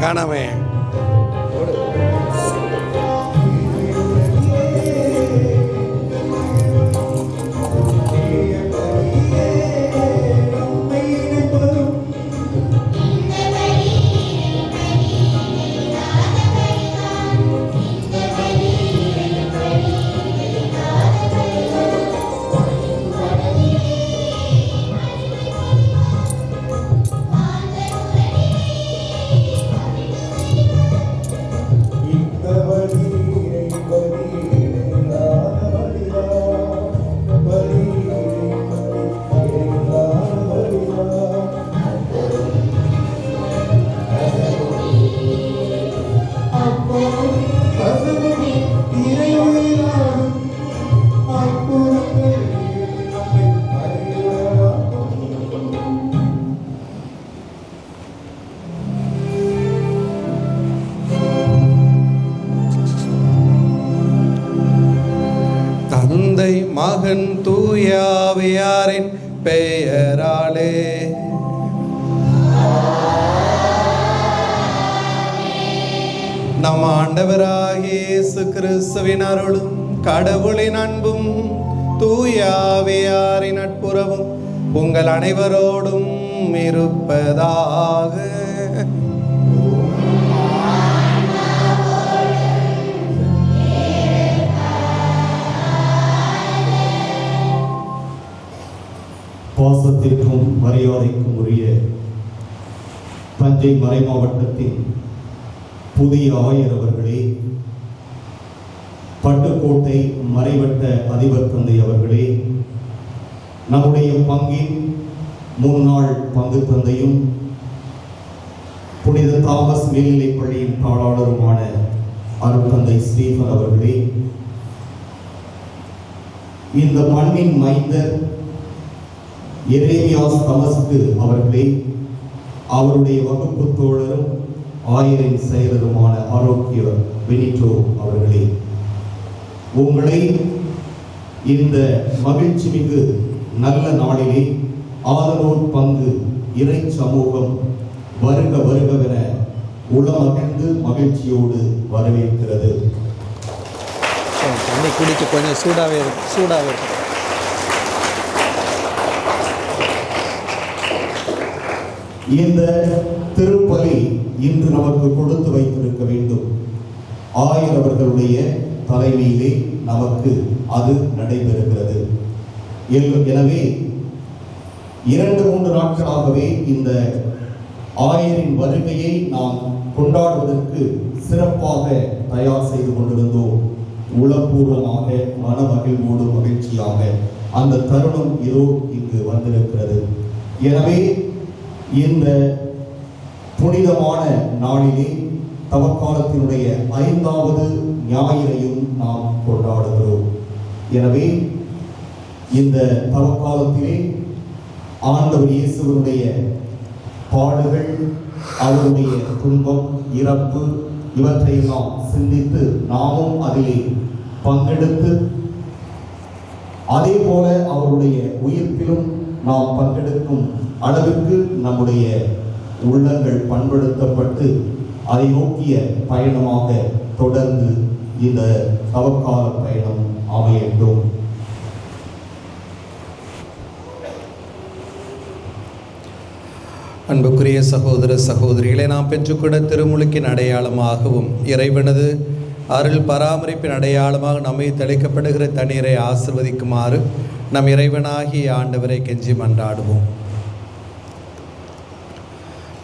காணாமே தந்தை மகன் தூய ஆவியாரின் பெயராலே. நம் ஆண்டவராகிய இயேசு கிறிஸ்துவின் அருளும் கடவுளின் அன்பும் தூய ஆவியாரின் நட்புறவும் உங்கள் அனைவரோடும் இருப்பதாக. பாசத்திற்கும் மரியாதைக்கும் உரிய தஞ்சை மறைமாவட்டத்தின் புதிய ஆயர் அவர்களே, பட்டுக்கோட்டை மறைவட்ட அதிபர் தந்தை அவர்களே, நம்முடைய பங்கின் முன்னாள் பங்கு தந்தையும் புனித தாமஸ் மேல்நிலைப் பள்ளியின் தாளாளருமான அருட்தந்தை ஸ்டீஃபன் அவர்களே, இந்த மண்ணின் மைந்தர் எரேமியாஸ் தமஸ்கு அவர்களே, அவருடைய வகுப்பு தோழரும் ஆயரின் செயலருமான ஆரோக்கிய பெனிட்டோ அவர்களே, உங்களை இந்த மகிழ்ச்சி மிகு நல்ல நாளிலே ஆதனூர் பங்கு இறை சமூகம் வருக வருகவென உளமகிழ்ந்து மகிழ்ச்சியோடு வரவேற்கிறது. தண்ணி குடிக்க கொஞ்சம் சூடாகவே இருக்கு. இந்த திருப்பலி இன்று நமக்கு கொடுத்து வைத்திருக்க வேண்டும். ஆயர் அவர்களுடைய தலைமையிலே நமக்கு அது நடைபெறுகிறது. எனவே 2-3 நாட்களாகவே இந்த ஆயரின் வருகையை நாம் கொண்டாடுவதற்கு சிறப்பாக தயார் செய்து கொண்டிருந்தோம். உளப்பூர்வமாக மனமகிழ்வோடு மகிழ்ச்சியாக அந்த தருணம் இதோ இங்கு வந்திருக்கிறது. எனவே இந்த புனிதமான நாளிலே தவக்காலத்தினுடைய 5வது ஞாயிறையும் நாம் கொண்டாடுகிறோம். எனவே இந்த தவக்காலத்திலே ஆண்டவர் இயேசுவினுடைய பாடுகள், அவருடைய துன்பம், இறப்பு இவற்றை நாம் சிந்தித்து நாமும் அதிலே பங்கெடுத்து, அதே போல அவருடைய உயிர்ப்பிலும் நாம் பங்கெடுக்கும் அளவிற்கு நம்முடைய உள்ளங்கள் பண்படுத்தப்பட்டு அதை நோக்கிய பயணமாக தொடர்ந்து இந்த தவக்கால பயணம் அமையட்டும். அன்புக்குரிய சகோதர சகோதரிகளை, நாம் பெற்றுக்கொண்ட திருமுழுக்கின் அடையாளமாகவும் இறைவனது அருள் பராமரிப்பின் அடையாளமாக நம்மை தெளிக்கப்படுகிற தண்ணீரை ஆசிர்வதிக்குமாறு நம் இறைவனாகிய ஆண்டவரை கெஞ்சி மன்றாடுவோம்.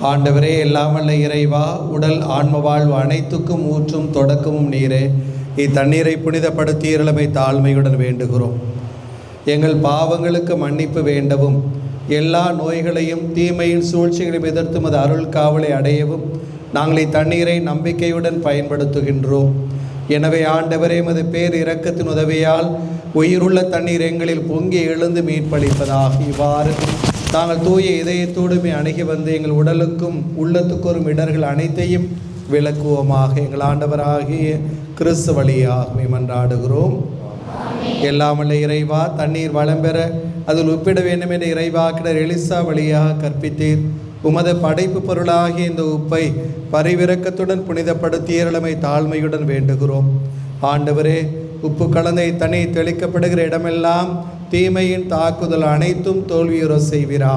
ஆண்டவரே, எல்லாமல்ல இறைவா, உடல் ஆன்ம வாழ்வு அனைத்துக்கும் ஊற்றும் தொடக்கமும் நீரே. இத்தண்ணீரை புனிதப்படுத்தி இளமை தாழ்மையுடன் வேண்டுகிறோம். எங்கள் பாவங்களுக்கு மன்னிப்பு வேண்டவும், எல்லா நோய்களையும் தீமையின் சூழ்ச்சிகளையும் எதிர்த்து மது அருள் காவலை அடையவும் நாங்கள் இத்தண்ணீரை நம்பிக்கையுடன் பயன்படுத்துகின்றோம். எனவே ஆண்டவரே, மது பேர் இரக்கத்தின் உதவியால் உயிருள்ள தண்ணீர் எங்களில் பொங்கி எழுந்து மீட்பளிப்பதாக. இவ்வாறு நாங்கள் தூய இதயத்தோடுமே அணுகி வந்து எங்கள் உடலுக்கும் உள்ளத்துக்கும் இடர்கள் அனைத்தையும் விளக்குவோமாக. எங்கள் ஆண்டவராகிய கிறிஸ்து வழியாகவே மன்றாடுகிறோம். எல்லாமல்ல இறைவா, தண்ணீர் வளம் பெற அதில் ஒப்பிட வேண்டும் என்ற இறைவாக்கினர் எலிசா வழியாக கற்பித்தீர். உமது படைப்பு பொருளாகிய இந்த உப்பை பரிவிரக்கத்துடன் புனிதப்படுத்திய இளமை தாழ்மையுடன் வேண்டுகிறோம். ஆண்டவரே, உப்பு கலந்த தண்ணீர் தெளிக்கப்படுகிற இடமெல்லாம் தீமையின் தாக்குதல் அனைத்தும் தோல்வியுற செய்வீரா.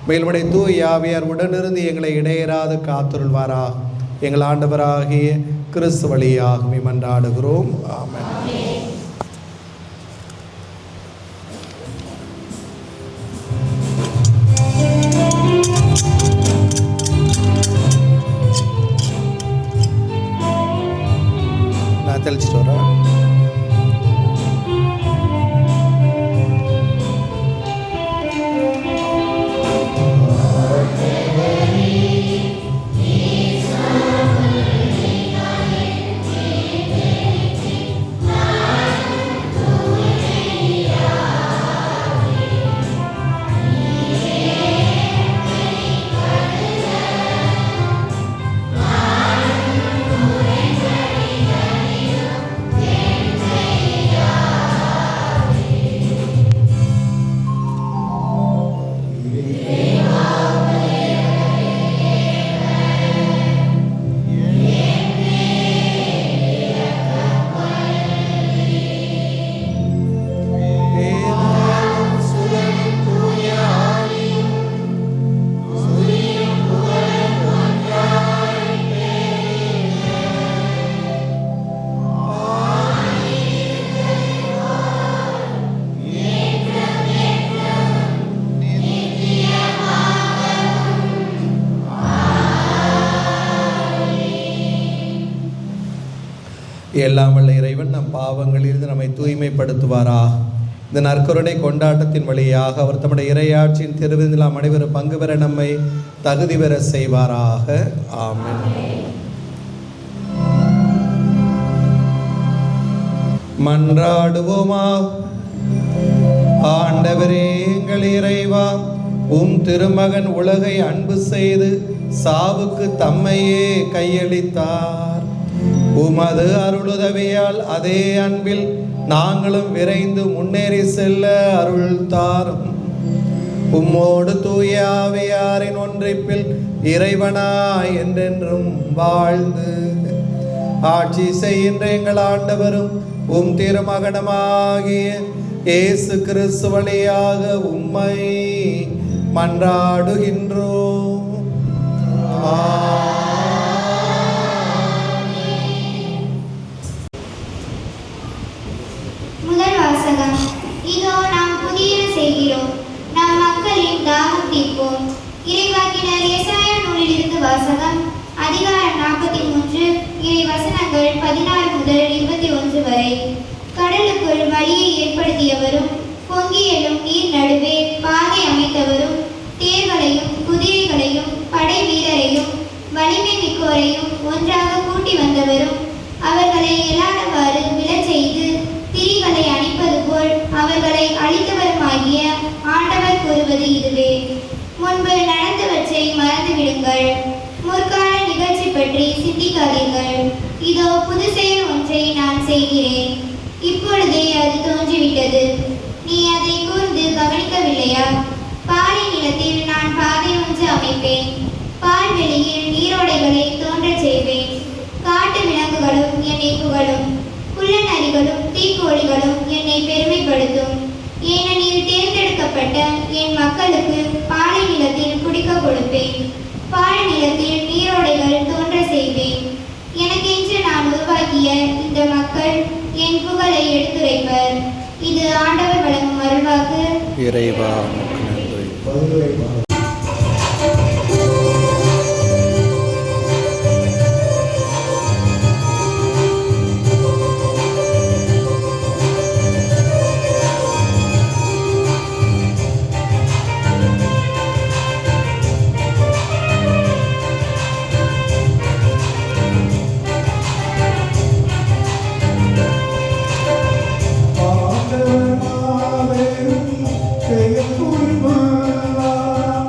மேல்படை தூய ஆவியார் உடனிருந்து எங்களை இடையராது காத்துருள்வாரா. எங்கள் ஆண்டவராகிய கிறிஸ்து வழியாகவே மன்றாடுகிறோம். ஆமென். நான் தெளிச்சிட்டு வரேன். எல்லாம் வல்ல இறைவன் நம் பாவங்களிலிருந்து நம்மை தூய்மைப்படுத்துவாராக. இந்த நற்கருணை கொண்டாட்டத்தின் வழியாக அவர் தம்முடைய இறையாட்சியின் திருவிருந்தில் நாம் அனைவரும் பங்கு பெற நம்மை தகுதி பெற செய்வாராக. ஆமென். மன்றாடுவோமா. ஆண்டவரே எங்கள் இறைவா, உம் திருமகன் உலகை அன்பு செய்து சாவுக்கு தம்மையே கையளித்தார். உமது அருளுதவியால் அதே அன்பில் நாங்களும் விரைந்து முன்னேறி செல்ல அருள் தாரும். உம்மோடு தூய ஆவியாரின் ஒன்றிப்பில் இறைவனாய் என்றென்றும் வாழ்ந்து ஆட்சி செய்கின்ற எங்கள் ஆண்டவரும் உம் திருமகனமாகிய இயேசு கிறிஸ்து வழியாக உம்மை மன்றாடுகின்றோம். முதல் வாசகம். இதோ நாம் புதிய செய்கிறோம், நம் மக்களின் தாகம் தீர்ப்போம். இறைவாக்கினர் ஏசாயா நூலிலிருந்து வாசகம். அதிகாரம் 43, இறை வசனங்கள் 16 முதல் 21 வரை. கடலுக்குள் வழியை ஏற்படுத்தியவரும் பொங்கி எழும் நீர் நடுவே பாதை அமைத்தவரும் தேர்களையும் குதிரைகளையும் படை வீரரையும் வலிமை மிக்கோரையும் ஒன்றாக கூட்டி வந்தவரும் அவர்களை எல்லாரவாறு விழச் செய்து திரிகளை அணிப்பது போல் அவர்களை அழித்தவருமாகிய ஆண்டவர் கூறுவது இதுவே. முன்பு நடந்தவற்றை மறந்துவிடுங்கள், முற்கால நிகழ்ச்சி பற்றி சிந்திக்காதீர்கள். இதோ புது செயல் ஒன்றை நான் செய்கிறேன், இப்பொழுதே அது தோன்றிவிட்டது. நீ அதை கூர்ந்து கவனிக்கவில்லையா? பாலை நிலத்தில் நான் பாதை ஒன்று அமைப்பேன், பால்வெளியில் நீரோடைகளை தோன்றச் செய்வேன். காட்டு விலங்குகளும் என்னை புகழும், புல்லநரிகளும் தீக்கோழிகளும் என்னை பெருமைப்படுத்தும். ஏனெனில் தேர்ந்தெடுக்கப்பட்ட என் மக்களுக்கு பாலை நிலத்தில் குடிக்க கொடுப்பேன், பால் நிலத்தில் நீரோடைகள் தோன்ற செய்வேன். எனக்கென்று நான் உருவாக்கிய இந்த மக்கள் என் புகழை எடுத்துரைப்பர். இது ஆண்டவர் வழங்கும் அருள்வாக்கு. இறைவா ஆண்டவர் மாபெரும் செயல் புரிவார்.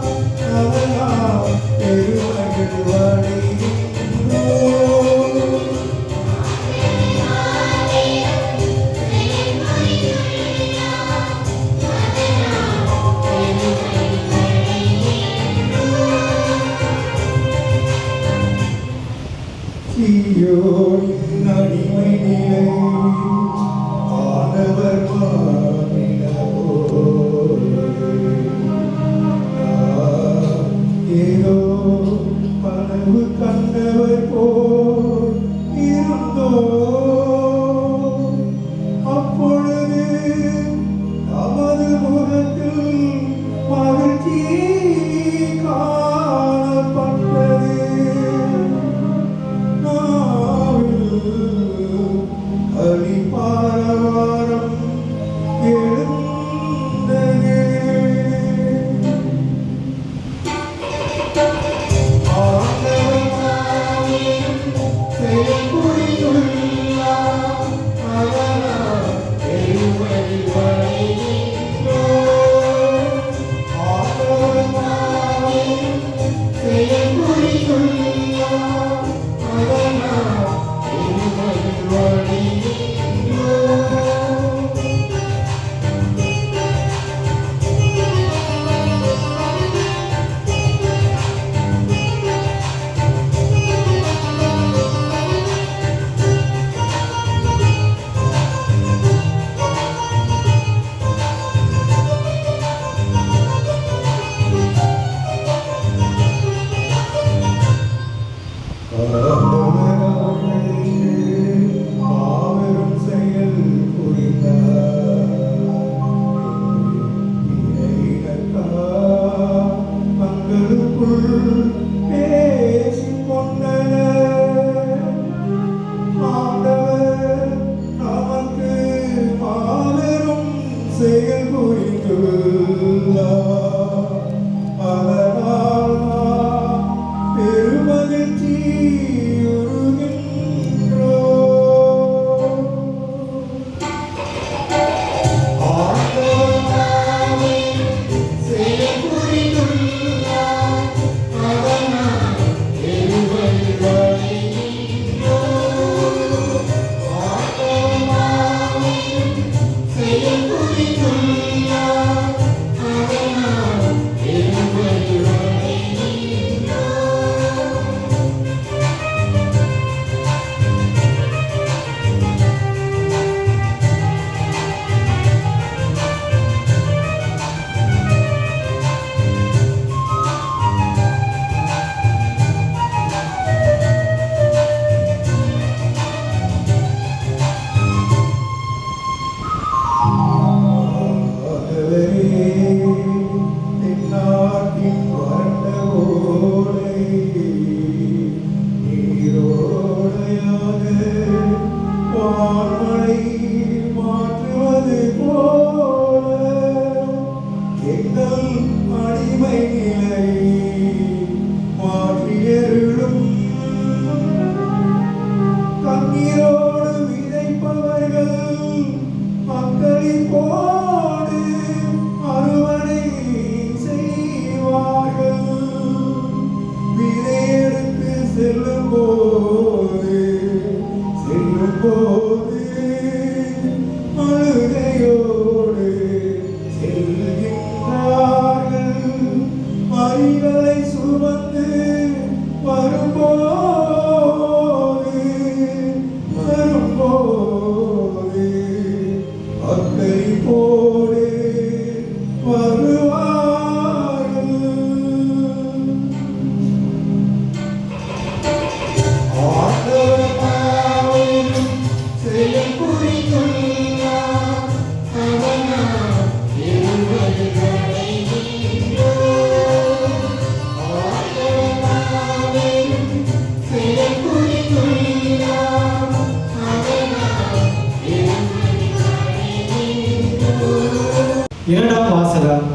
இரண்டாம் வாசகம்.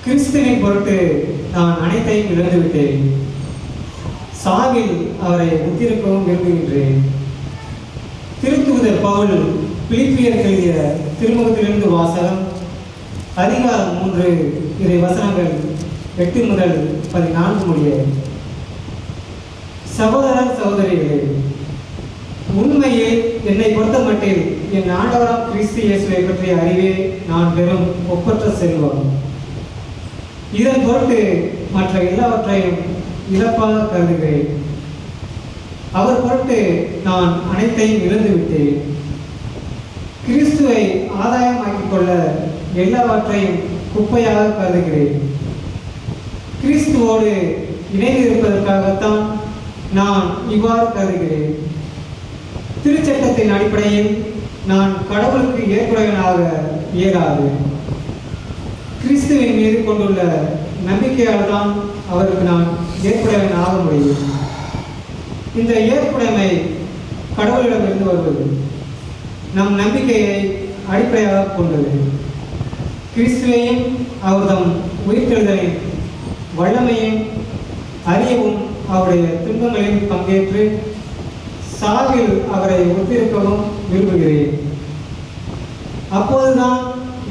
கிறிஸ்துவின் பொருட்டு நான் அனைத்தையும் இழந்துவிட்டேன். சாவில் அவரை ஒத்திருக்கவும் விரும்புகின்றேன். திருத்தூதர் பவுல் பிலிப்பியருக்கு எழுதிய திருமுகத்திலிருந்து வாசகம். அதிகாரம் 3 இறை வசனங்கள் 8 முதல் 14 முடிய. சகோதர சகோதரிகளே, உண்மையில் என்னை பொறுத்தமட்டில் என் ஆண்டவராம் கிறிஸ்து இயேசுவை பற்றிய அறிவே நான் பெறும் ஒப்பற்ற செல்வம். இதன் பொருட்டு மற்ற எல்லாவற்றையும் இழப்பாக கருதுகிறேன். அவர் பொருட்டு நான் அனைத்தையும் இழந்துவிட்டேன். கிறிஸ்துவை ஆதாயமாக்கிக் கொள்ள எல்லாவற்றையும் குப்பையாக கருதுகிறேன். கிறிஸ்துவோடு இணைந்து இருப்பதற்காகத்தான் நான் இவ்வாறு கருதுகிறேன். திருச்சட்டத்தின் அடிப்படையில் நான் கடவுளுக்கு ஏற்புடையவனாக இயலாது. கிறிஸ்துவின் மீது கொண்டுள்ள நம்பிக்கையால் தான் அவருக்கு நான் ஏற்புடையவன் ஆக முடியும். இந்த ஏற்புடைமை கடவுளிடமிருந்து வருவது, நம் நம்பிக்கையை அடிப்படையாக கொண்டது. கிறிஸ்துவையும் அவர்தம் உயிர்த்தெழுதலின் வல்லமையும் அறியவும் அவருடைய துன்பங்களில் பங்கேற்று சாவில் அவரை ஒத்திருக்கவும் விரும்புகிறேன். அப்போதுதான்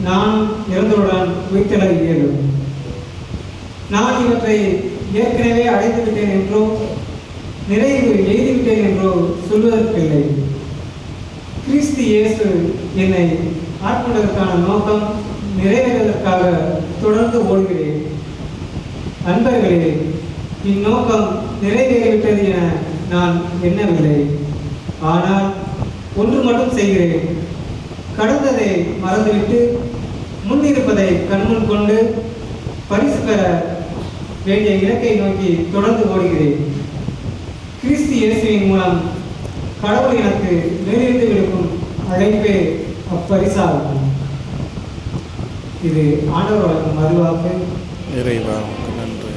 நான் இறந்தவுடன் உயிர்த்தெழ இயலும். நான் இவற்றை ஏற்கனவே அடைந்துவிட்டேன் என்றோ நிறைவு எழுதிவிட்டேன் என்றோ சொல்வதற்கில்லை. கிறிஸ்து இயேசு என்னை ஆட்கொண்டதற்கான நோக்கம் நிறைவேறுவதற்காக தொடர்ந்து ஓடுகிறேன். அன்பர்களே, இந்நோக்கம் நிறைவேறிவிட்டது என நான் எண்ணவில்லை. ஆனால் ஒன்று மட்டும் செய்கிறேன். கடந்ததை மறந்துவிட்டு முன்னிருப்பதை கண்முன் கொண்டு பரிசு பெற வேண்டிய இலக்கை நோக்கி தொடர்ந்து ஓடுகிறேன். கிறிஸ்து இயேசுவின் மூலம் கடவுள் எனக்கு மேலிருந்து விடுக்கும் அழைப்பே அப்பரிசாகும். இது ஆண்டவர் வழங்கும் அருள்வாக்கு. இறைவா நன்றி.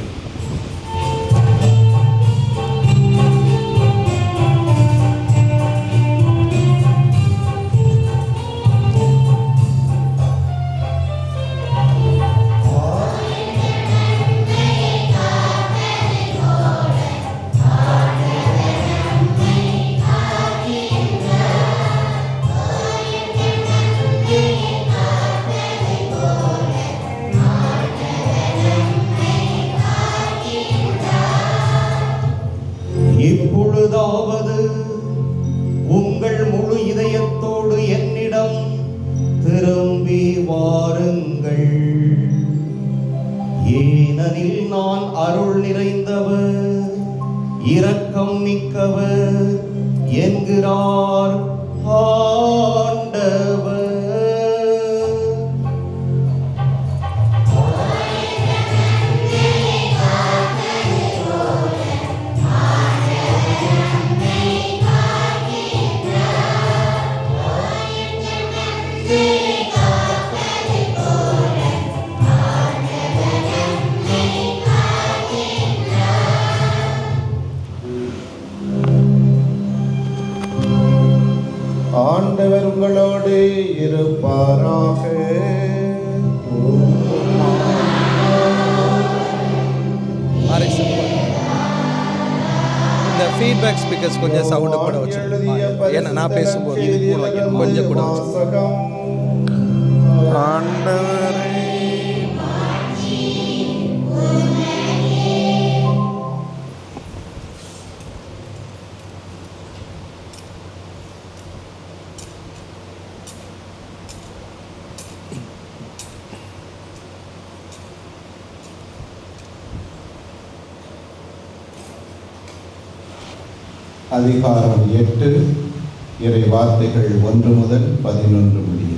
இப்பொழுதாவது உங்கள் முழு இதயத்தோடு என்னிடம் திரும்பி வாருங்கள். ஏனெனில் நான் அருள் நிறைந்தவர், இரக்கம் மிக்கவர் என்கிறார் ஆண்டவர். ஆண்டவர் உங்களோடு இருப்பாராக. இந்த ஃபீட்பேக் ஸ்பீக்கர்ஸ் கொஞ்சம் சவுண்டு கூட வச்சு, ஏன்னா நான் பேசும்போது கொஞ்சம் கூட வச்சு. ஆண்டவரே அதிகாரம் 8 இறை வார்த்தைகள் 1 முதல் 11 முடிய.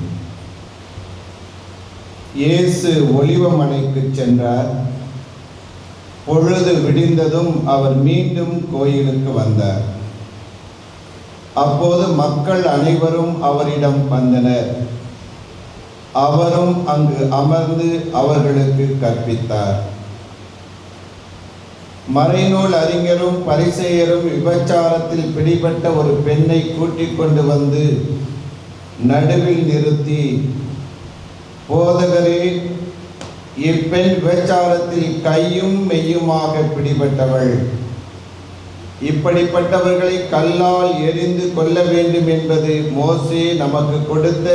இயேசு ஒலிவமலைக்கு சென்றார். பொழுது விடிந்ததும் அவர் மீண்டும் கோயிலுக்கு வந்தார். அப்போது மக்கள் அனைவரும் அவரிடம் வந்தனர். அவரும் அங்கு அமர்ந்து அவர்களுக்கு கற்பித்தார். மறைநூல் அறிஞரும் பரிசேயரும் விபச்சாரத்தில் பிடிபட்ட ஒரு பெண்ணை கூட்டிக் கொண்டு வந்து நடுவில் நிறுத்தி, போதகரே, இப்பெண் விபச்சாரத்தில் கையும் மெய்யுமாக பிடிபட்டவள். இப்படிப்பட்டவர்களை கல்லால் எறிந்து கொல்ல வேண்டும் என்பது மோசே நமக்கு கொடுத்த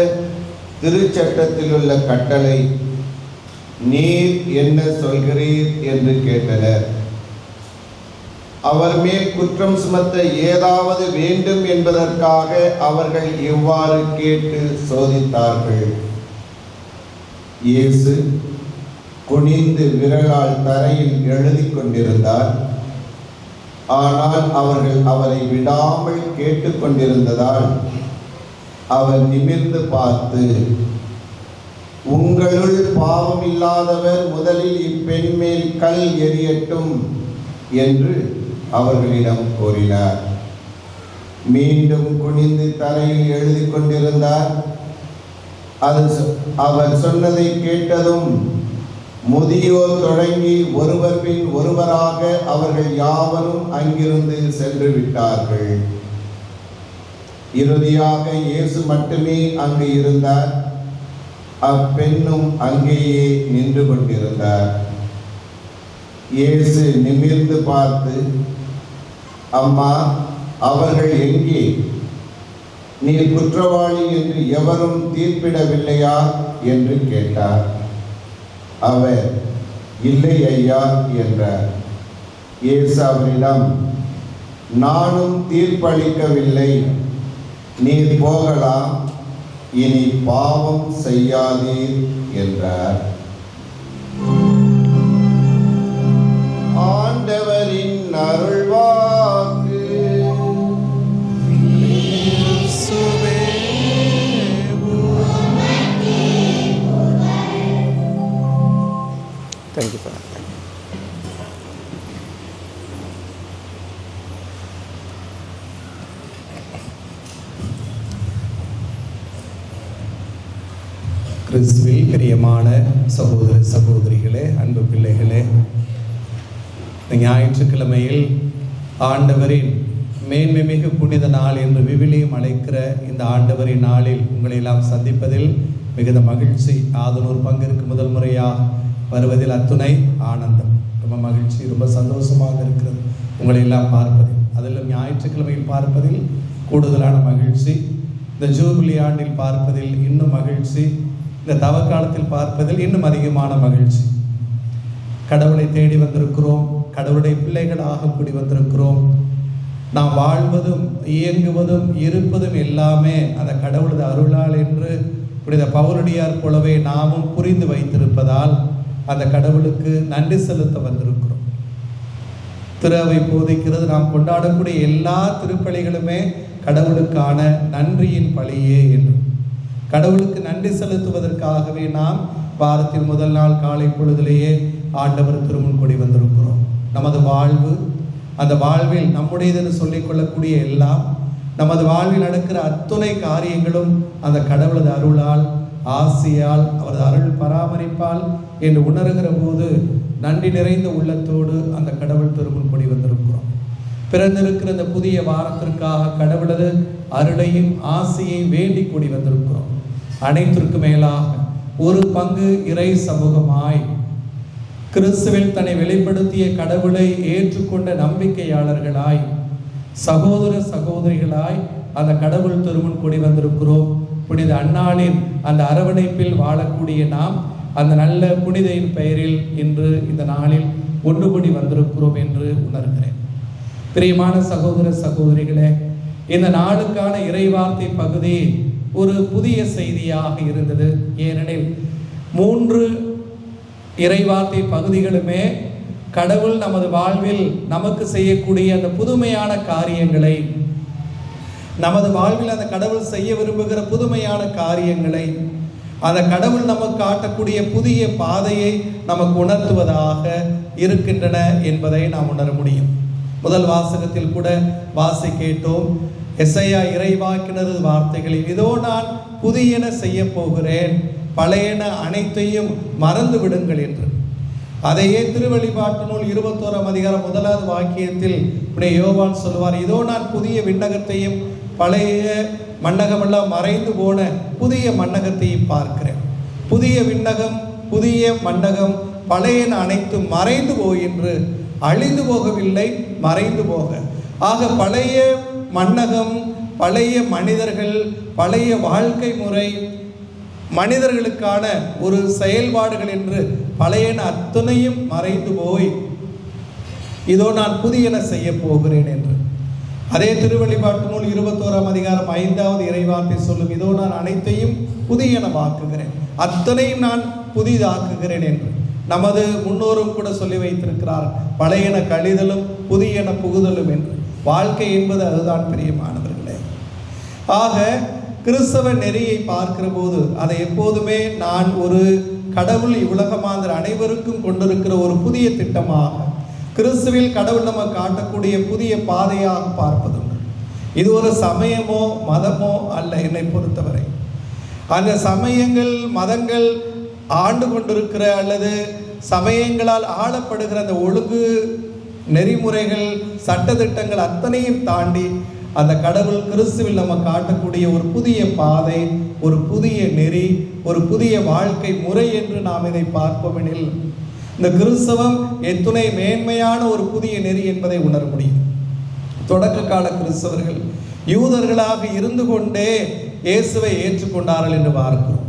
திருச்சட்டத்தில் உள்ள கட்டளை. நீர் என்ன சொல்கிறீர் என்று கேட்டனர். அவர் மேல் குற்றம் சுமத்த ஏதாவது வேண்டும் என்பதற்காக அவர்கள் இவ்வாறு கேட்டு சோதித்தார்கள். இயேசு குனிந்து விரலால் தரையில் எழுதி கொண்டிருந்தார். ஆனால் அவர்கள் அவரை விடாமல் கேட்டுக்கொண்டிருந்ததால் அவர் நிமிர்ந்து பார்த்து, உங்களுள் பாவம் இல்லாதவர் முதலில் இப்பெண் மேல் கல் எறியட்டும் என்று அவர்களிடம் கூறினார். மீண்டும் குனிந்து தரையில் எழுதி கொண்டிருந்தார். அவர் சொன்னதை கேட்டதும் முதியோர் தொடங்கி ஒருவர் பின் ஒருவராக அவர்கள் யாவரும் அங்கிருந்து சென்று விட்டார்கள். இறுதியாக இயேசு மட்டுமே அங்கு இருந்தார். அப்பெண்ணும் அங்கேயே நின்று கொண்டிருந்தார். இயேசு நிமிர்ந்து பார்த்து, அம்மா, அவர்கள் எங்கே? நீர் குற்றவாளி என்று எவரும் தீர்ப்பிடவில்லையா என்று கேட்டார். அவர், இல்லை ஐயா என்றார். இயேசு அவரிடம், நானும் தீர்ப்பளிக்கவில்லை, நீர் போகலாம், இனி பாவம் செய்யாதீர் என்றார். ஆண்டவரின் அருள்வாக்கு. Thank you, Father. கிறிஸ்துவில் பிரியமான சகோதர சகோதரிகளே, அன்பு பிள்ளைகளே, இந்த ஞாயிற்றுக்கிழமையில் ஆண்டவரின் மேன்மை மிகு புனித நாள் என்று விவிலியம் அழைக்கிற இந்த ஆண்டவரின் நாளில் உங்களை எல்லாம் சந்திப்பதில் மிகுந்த மகிழ்ச்சி. ஆதனூர் பங்கிற்கு முதல் முறையாக வருவதில் அத்துணை ஆனந்தம், ரொம்ப மகிழ்ச்சி, ரொம்ப சந்தோஷமாக இருக்கிறது உங்களை எல்லாம் பார்ப்பதில். அதிலும் ஞாயிற்றுக்கிழமையில் பார்ப்பதில் கூடுதலான மகிழ்ச்சி, இந்த ஜூபிலி ஆண்டில் பார்ப்பதில் இன்னும் மகிழ்ச்சி, இந்த தவக்காலத்தில் பார்ப்பதில் இன்னும் அதிகமான மகிழ்ச்சி. கடவுளை தேடி வந்திருக்கிறோம், கடவுளுடைய பிள்ளைகளாக கூடி வந்திருக்கிறோம். நாம் வாழ்வதும் இயங்குவதும் இருப்பதும் எல்லாமே அந்த கடவுளது அருளால் என்று புனித பவுலடியார் போலவே நாமும் புரிந்து வைத்திருப்பதால் அந்த கடவுளுக்கு நன்றி செலுத்த வந்திருக்கிறோம். திருவை போதிக்கிறது, நாம் கொண்டாடக்கூடிய எல்லா திருப்பலிகளுமே கடவுளுக்கான நன்றியின் பலியே என்று, கடவுளுக்கு நன்றி செலுத்துவதற்காகவே நாம் வாரத்தின் முதல் நாள் காலை பொழுதிலேயே ஆண்டவர் திருமுன் கொடி வந்திருக்கிறோம். நமது வாழ்வு, அந்த வாழ்வில் நம்முடையதுன்னு சொல்லிக்கொள்ளக்கூடிய எல்லாம், நமது வாழ்வில் நடக்கிற அத்துணை காரியங்களும் அந்த கடவுளது அருளால், ஆசியால், அவரது அருள் பராமரிப்பால் என்று உணர்கிற போது நன்றி நிறைந்த உள்ளத்தோடு அந்த கடவுள் திருமுன் கொடி வந்திருக்கிறோம். பிறந்திருக்கிற இந்த புதிய வாரத்திற்காக கடவுளது அருளையும் ஆசையையும் வேண்டி கூடி வந்திருக்கிறோம். அனைத்திற்கு மேலாக ஒரு பங்கு இறை சமூகமாய் கிறிஸ்துவில் தன்னை வெளிப்படுத்திய கடவுளை ஏற்றுக்கொண்ட நம்பிக்கையாளர்களாய், சகோதர சகோதரிகளாய் அந்த கடவுள் திருமுன் கூடி வந்திருக்கிறோம். புனித அன்னாளின் அந்த அரவணைப்பில் வாழக்கூடிய நாம் அந்த நல்ல புனிதையின் பெயரில் இன்று இந்த நாளில் ஒன்று கூடி வந்திருக்கிறோம் என்று உணர்கிறேன். பிரியமான சகோதர சகோதரிகளே, இந்த நாளுக்கான இறைவார்த்தை பகுதி ஒரு புதிய செய்தியாக இருந்தது. ஏனெனில் 3 இறைவார்த்தை பகுதிகளுமே கடவுள் நமது வாழ்வில் நமக்கு செய்யக்கூடிய அந்த புதுமையான காரியங்களை, நமது வாழ்வில் அந்த கடவுள் செய்ய விரும்புகிற புதுமையான காரியங்களை, அந்த கடவுள் நமக்கு காட்டக்கூடிய புதிய பாதையை நமக்கு உணர்த்துவதாக இருக்கின்றன என்பதை நாம் உணர முடியும். முதல் வாசகத்தில் கூட வாசி கேட்டோம். எசையா இறைவாக்கினது வார்த்தைகளில், இதோ நான் புதியன செய்ய போகிறேன், பழையன அனைத்தையும் மறந்து விடுங்கள் என்று. அதையே திருவெளிப்பாட்டு நூல் 21ஆம் அதிகாரம் 1வது வாக்கியத்தில் யோவான் சொல்வார், இதோ நான் புதிய விண்ணகத்தையும் பழைய மண்ணகமெல்லாம் மறைந்து போன புதிய மண்ணகத்தையும் பார்க்கிறேன். புதிய விண்ணகம் புதிய மண்ணகம் பழையன அனைத்தும் மறைந்து போயின்று, அழிந்து போகவில்லை, மறைந்து போக. ஆக பழைய மண்ணகம், பழைய மனிதர்கள், பழைய வாழ்க்கை முறை, மனிதர்களுக்கான ஒரு செயல்பாடுகள் என்று பழையன அத்தனையும் மறைந்து போய் இதோ நான் புதியன செய்ய போகிறேன் என்று. அதே திருவெளிப்பாட்டு நூல் 21ஆம் அதிகாரம் 5வது இறைவார்த்தை சொல்லும், இதோ நான் அனைத்தையும் புதியனவாக்குகிறேன், அத்தனையும் நான் புதிதாக்குகிறேன் என்று. நமது முன்னோரும் கூட சொல்லி வைத்திருக்கிறார், பழையன கழிதலும் புதியன புகுதலும் என்று. வாழ்க்கை என்பது அதுதான் பிரியமானவர்களே. ஆக கிறிஸ்தவ நெறியை பார்க்கிற போது அதை எப்போதுமே நான் ஒரு கடவுள் இவ்வுலகமாந்திர அனைவருக்கும் கொண்டிருக்கிற ஒரு புதிய திட்டமாக, கிறிஸ்துவில் கடவுள் நம்ம காட்டக்கூடிய புதிய பாதையாக பார்ப்பதுண்டு. இது ஒரு சமயமோ மதமோ அல்ல. என்னை பொறுத்தவரை அந்த சமயங்கள் மதங்கள் ஆண்டு கொண்டிருக்கிற அல்லது சமயங்களால் ஆளப்படுகிற அந்த ஒழுங்கு நெறிமுறைகள் சட்டத்திட்டங்கள் அத்தனையும் தாண்டி அந்த கடவுள் கிறிஸ்துவில் நம்ம காட்டக்கூடிய ஒரு புதிய பாதை, ஒரு புதிய நெறி, ஒரு புதிய வாழ்க்கை முறை என்று நாம் இதை பார்ப்போமெனில் இந்த கிறிஸ்தவம் எத்துணை மேன்மையான ஒரு புதிய நெறி என்பதை உணர முடியும். தொடக்க கால கிறிஸ்தவர்கள் யூதர்களாக இருந்து கொண்டே இயேசுவை ஏற்றுக்கொண்டார்கள் என்று பார்க்கிறோம்.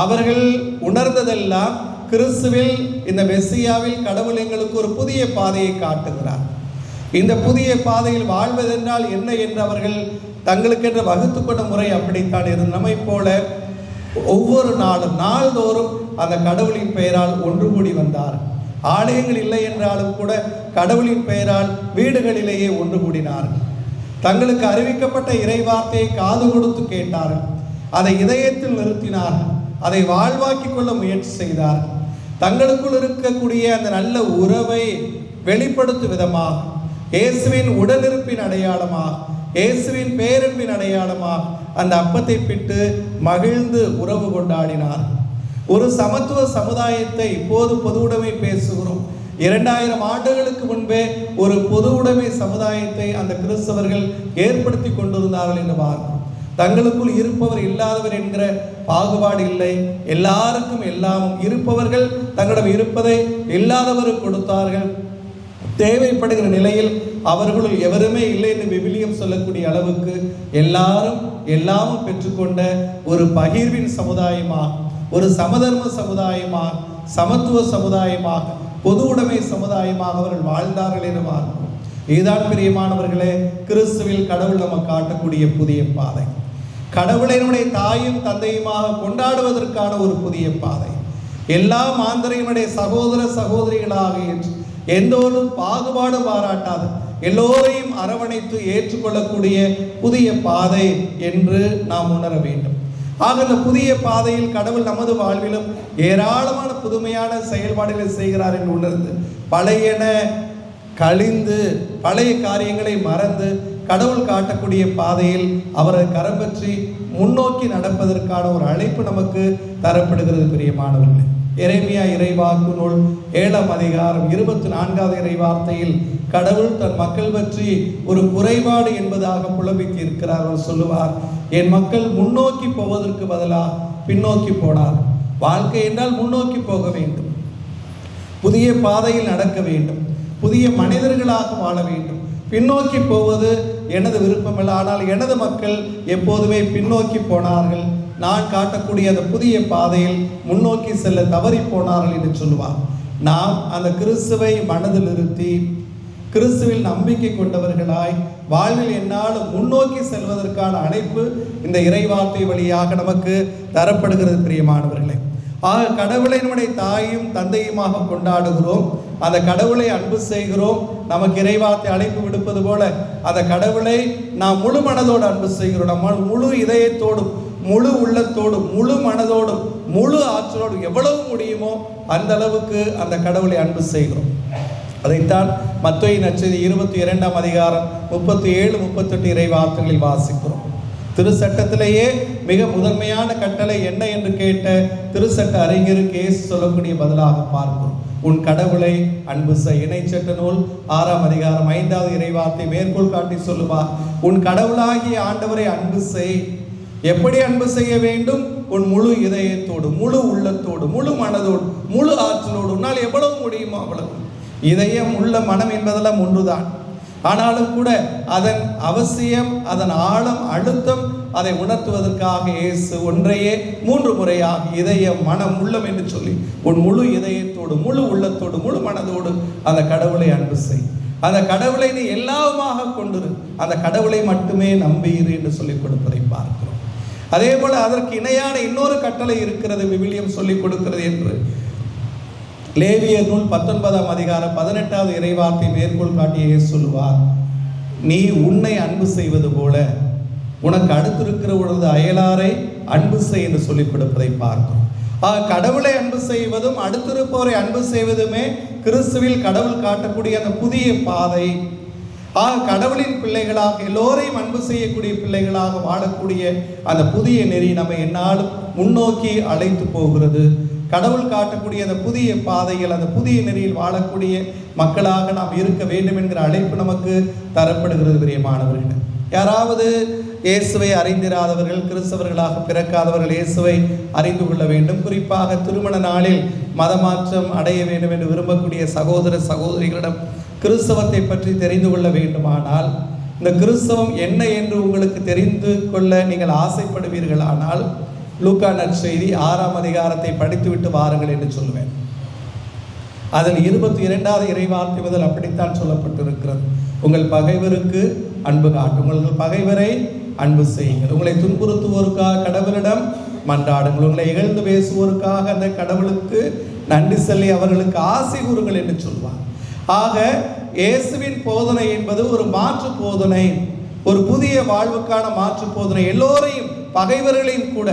அவர்கள் உணர்ந்ததெல்லாம் கிறிஸ்துவில், இந்த மெஸ்ஸியாவில் கடவுள் எங்களுக்கு ஒரு புதிய பாதையை காட்டுகிறார். இந்த புதிய பாதையில் வாழ்வதென்றால் என்ன என்று அவர்கள் தங்களுக்கென்று வகுத்து கொண்ட முறை அப்படித்தான் இருந்து நம்மை போல ஒவ்வொரு நாளும் நாள்தோறும் அந்த கடவுளின் பெயரால் ஒன்று கூடி வந்தார். ஆலயங்கள் இல்லை என்றாலும் கூட கடவுளின் பெயரால் வீடுகளிலேயே ஒன்று கூடினார்கள். தங்களுக்கு அறிவிக்கப்பட்ட இறைவார்த்தையை காது கொடுத்து கேட்டார்கள், அதை இதயத்தில் நிறுத்தினார்கள், அதை வாழ்வாக்கி கொள்ள முயற்சி செய்தார்கள். தங்களுக்குள் இருக்கக்கூடிய அந்த நல்ல உறவை வெளிப்படுத்தும் விதமாக, இயேசுவின் உடனிருப்பின் அடையாளமாக, இயேசுவின் பேரன்பின் அடையாளமாக அந்த அப்பத்தை பிட்டு மகிழ்ந்து உறவு கொண்டாடினார். ஒரு சமத்துவ சமுதாயத்தை இப்போது பொது உடைமை பேசுகிறோம். 2000 ஆண்டுகளுக்கு முன்பே ஒரு பொது உடைமை சமுதாயத்தை அந்த கிறிஸ்தவர்கள் ஏற்படுத்தி கொண்டிருந்தார்கள் என்று பார்க்கிறோம். தங்களுக்குள் இருப்பவர் இல்லாதவர் என்கிற பாகுபாடு இல்லை. எல்லாருக்கும் எல்லாமும் இருப்பவர்கள் தங்களிடம் இருப்பதை இல்லாதவருக்கு கொடுத்தார்கள். தேவைப்படுகிற நிலையில் அவர்களுள் எவருமே இல்லை என்று விவிலியம் சொல்லக்கூடிய அளவுக்கு எல்லாரும் எல்லாமும் பெற்றுக்கொண்ட ஒரு பகிர்வின் சமுதாயமாக, ஒரு சமதர்ம சமுதாயமாக, சமத்துவ சமுதாயமாக, பொது உடைமை சமுதாயமாக அவர்கள் வாழ்ந்தார்கள் என்று பார்க்கிறோம். இதுதான் பிரியமானவர்களே கிறிஸ்துவில் கடவுள் நம்ம காட்டக்கூடிய புதிய பாதை. கடவுளினுடைய தாயும் தந்தையுமாக கொண்டாடுவதற்கான ஒரு புதிய பாதை. எல்லா மாந்தரையினுடைய சகோதர சகோதரிகளாக ஏற்று எந்தோடும் பாகுபாடு பாராட்டாது எல்லோரையும் அரவணைத்து ஏற்றுக்கொள்ளக்கூடிய புதிய பாதை என்று நாம் உணர வேண்டும். ஆக இந்த புதிய பாதையில் கடவுள் நமது வாழ்விலும் ஏராளமான புதுமையான செயல்பாடுகளை செய்கிறார் என்று உணர்ந்து பழையன கழிந்து பழைய காரியங்களை மறந்து கடவுள் காட்டக்கூடிய பாதையில் அவரை கரம் பற்றி முன்னோக்கி நடப்பதற்கான ஒரு அழைப்பு நமக்கு தரப்படுகிறது பிரியமானவர்களே. எரேமியா இறைவாக்கு நூல் 7ஆம் அதிகாரம் 24வது இறைவார்த்தையில் கடவுள் தன் மக்கள் பற்றி ஒரு குறைபாடு என்பதாக புலம்பித்து இருக்கிறார். அவர் சொல்லுவார், என் மக்கள் முன்னோக்கி போவதற்கு பதிலாக பின்னோக்கி போனார். வாழ்க்கை என்றால் முன்னோக்கி போக வேண்டும், புதிய பாதையில் நடக்க வேண்டும், புதிய மனிதர்களாக வாழ வேண்டும். பின்னோக்கி போவது எனது விருப்பமில்லை. ஆனால் எனது மக்கள் எப்போதுமே பின்னோக்கி போனார்கள். நான் காட்டக்கூடிய அந்த புதிய பாதையில் முன்னோக்கி செல்ல தவறி போனார்கள் என்று சொல்லுவார். நாம் அந்த கிறிஸ்துவை மனதில் நிறுத்தி கிறிஸ்துவில் நம்பிக்கை கொண்டவர்களாய் வாழ்வில் என்னாலும் முன்னோக்கி செல்வதற்கான அழைப்பு இந்த இறைவார்த்தை வழியாக நமக்கு தரப்படுகிறது பிரியமானவர்களே. ஆக கடவுளை நம்முடைய தாயும் தந்தையுமாக கொண்டாடுகிறோம். அந்த கடவுளை அன்பு செய்கிறோம். நமக்கு இறைவார்த்தை அழைப்பு விடுப்பது போல அந்த கடவுளை நாம் முழு மனதோடு அன்பு செய்கிறோம். நம்ம முழு இதயத்தோடும் முழு உள்ளத்தோடும் முழு மனதோடும் முழு ஆற்றலோடும் எவ்வளவு முடியுமோ அந்த அளவுக்கு அந்த கடவுளை அன்பு செய்கிறோம். அதைத்தான் மத்தேயு நற்செய்தி 22ஆம் அதிகாரம் 37-38 இறைவார்த்தைகளில் வாசிக்கிறோம். திருச்சட்டத்திலேயே மிக முதன்மையான கட்டளை என்ன என்று கேட்ட திருச்சட்ட அறிஞருக்கு இயேசு சொல்லக்கூடிய பதிலாக பார்க்கிறோம். உன் கடவுளை அன்பு செய். இணைச்சட்ட நூல் 6ஆம் அதிகாரம் 5வது இறைவார்த்தை மேற்கோள் காட்டி சொல்லுவார், உன் கடவுளாகிய ஆண்டவரை அன்பு செய். எப்படி அன்பு செய்ய வேண்டும்? உன் முழு இதயத்தோடு, முழு உள்ளத்தோடு, முழு மனதோடு, முழு ஆற்றலோடு. உன்னால் எவ்வளவு முடியுமோ அவ்வளவு. இதயம் உள்ள மனம் என்பதெல்லாம் ஒன்றுதான். ஆனாலும் கூட அதன் அவசியம், அதன் ஆழம், அழுத்தம் அதை உணர்த்துவதற்காக இயேசு ஒன்றையே 3 முறையாக இதயம், மனம், உள்ளம் என்று சொல்லி உன் முழு இதயத்தோடு, முழு உள்ளத்தோடு, முழு மனதோடு அந்த கடவுளை அன்பு செய். அந்த கடவுளை நீ எல்லாமாக கொண்டிரு, அந்த கடவுளை மட்டுமே நம்பியிரு என்று சொல்லிக் கொடுப்பதை பார்க்கிறோம். அதே போல அதற்கு இணையான இன்னொரு கட்டளை இருக்கிறது, விவிலியம் சொல்லிக் கொடுக்கிறது என்று லேவியர் நூல் 19ஆம் அதிகாரம் 18வது இறைவார்த்தை மேற்கோள் காட்டியே சொல்லுவார், நீ உன்னை அன்பு செய்வது போல உனக்கு அடுத்திருக்கிற உனது அயலாரை அன்பு செய் என்று சொல்லிக் கொடுப்பதை பார்க்கிறோம். கடவுளை அன்பு செய்வதும் அடுத்திருப்பவரை அன்பு செய்வதுமே கிறிஸ்துவில் கடவுள் காட்டக்கூடிய அந்த புதிய பாதை. கடவுளின் பிள்ளைகளாக எல்லோரையும் அன்பு செய்யக்கூடிய பிள்ளைகளாக வாழக்கூடிய அந்த புதிய நெறி நம்மை என்னாலும் முன்னோக்கி அழைத்து போகிறது. கடவுள் காட்டக்கூடிய அந்த புதிய பாதையில், அந்த புதிய நெறியில் வாழக்கூடிய மக்களாக நாம் இருக்க வேண்டும் என்கிற அழைப்பு நமக்கு தரப்படுகிறது. பிரியமானவர்கள், யாராவது இயேசுவை அறிந்திராதவர்கள், கிறிஸ்தவர்களாக பிறக்காதவர்கள் இயேசுவை அறிந்து கொள்ள வேண்டும். குறிப்பாக திருமண நாளில் மதமாற்றம் அடைய வேண்டும் என்று விரும்பக்கூடிய சகோதர சகோதரிகளிடம் கிறிஸ்தவத்தை பற்றி தெரிந்து கொள்ள வேண்டுமானால், இந்த கிறிஸ்தவம் என்ன என்று உங்களுக்கு தெரிந்து கொள்ள நீங்கள் ஆசைப்படுவீர்களானால் லூக்கா நற்செய்தி 6ஆம் அதிகாரத்தை படித்துவிட்டு வாருங்கள் என்று சொல்லுவேன். அதில் 22வது இறைவார்த்தை முதல் அப்படித்தான் சொல்லப்பட்டிருக்கிறது. உங்கள் பகைவருக்கு அன்பு காட்டும், உங்கள் பகைவரை அன்பு செய்யுங்கள், உங்களை துன்புறுத்துவோருக்காக கடவுளிடம் மன்றாடுங்கள், உங்களை இகழ்ந்து பேசுவோருக்காக அந்த கடவுளுக்கு நன்றி சொல்லி அவர்களுக்கு ஆசை கூறுங்கள் என்று சொல்வார். ஆக இயேசுவின் போதனை என்பது ஒரு மாற்று போதனை, ஒரு புதிய வாழ்வுக்கான மாற்று போதனை. எல்லோரையும், பகைவர்களையும் கூட,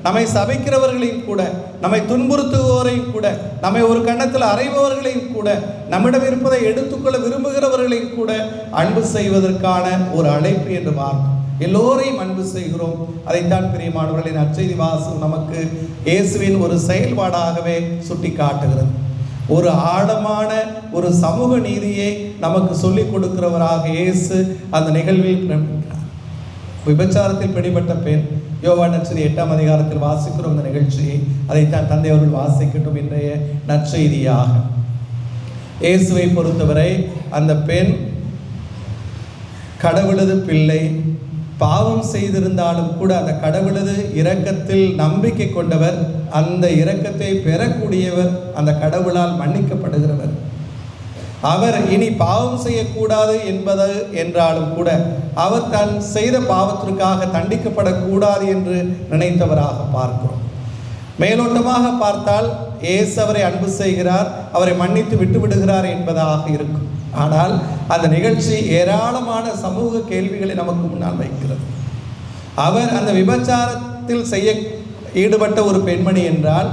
நம்மை சபிக்கிறவர்களையும் கூட, நம்மை துன்புறுத்துவோரையும் கூட, நம்மை ஒரு கண்ணத்தில் அறைபவர்களையும் கூட, நம்மிடம் இருப்பதை எடுத்துக்கொள்ள விரும்புகிறவர்களையும் கூட அன்பு செய்வதற்கான ஒரு அழைப்பு என்று பார்க்கும். எல்லோரையும் அன்பு செய்கிறோம். அதைத்தான் பிரியமானவர்களின் நற்செய்தி வாசகம் நமக்கு இயேசுவின் ஒரு செயல்பாடாகவே சுட்டி காட்டுகிறது. ஒரு ஆழமான ஒரு சமூக நீதியை நமக்கு சொல்லிக் கொடுக்கிறவராக இயேசு அந்த நிகழ்வில் விபச்சாரத்தில் பிடிபட்ட பெண், யோவான் நற்செய்தி 8ஆம் அதிகாரத்தில் வாசிக்கிறோம் இந்த நிகழ்ச்சியை. அதைத்தான் தந்தை அவர்கள் வாசிக்கட்டும் இன்றைய நற்செய்தியாக. இயேசுவை பொறுத்தவரை அந்த பெண் கடவுளது பிள்ளை, பாவம் செய்திருந்தாலும் கூட அந்த கடவுளது இரக்கத்தில் நம்பிக்கை கொண்டவர், அந்த இரக்கத்தை பெறக்கூடியவர், அந்த கடவுளால் மன்னிக்கப்படுகிறவர். அவர் இனி பாவம் செய்யக்கூடாது என்பது என்றாலும் கூட அவர் தான் செய்த பாவத்திற்காக தண்டிக்கப்படக்கூடாது என்று நினைத்தவராக பார்க்கிறோம். மேலோட்டமாக பார்த்தால் இயேசு அவரை அன்பு செய்கிறார், அவரை மன்னித்து விட்டு விடுகிறார் என்பதாக இருக்கும். ஆனால் அந்த நிகழ்ச்சி ஏராளமான சமூக கேள்விகளை நமக்கு முன்னால் வைக்கிறது. அவர் அந்த விபச்சாரத்தில் ஈடுபட்ட ஒரு பெண்மணி என்றால்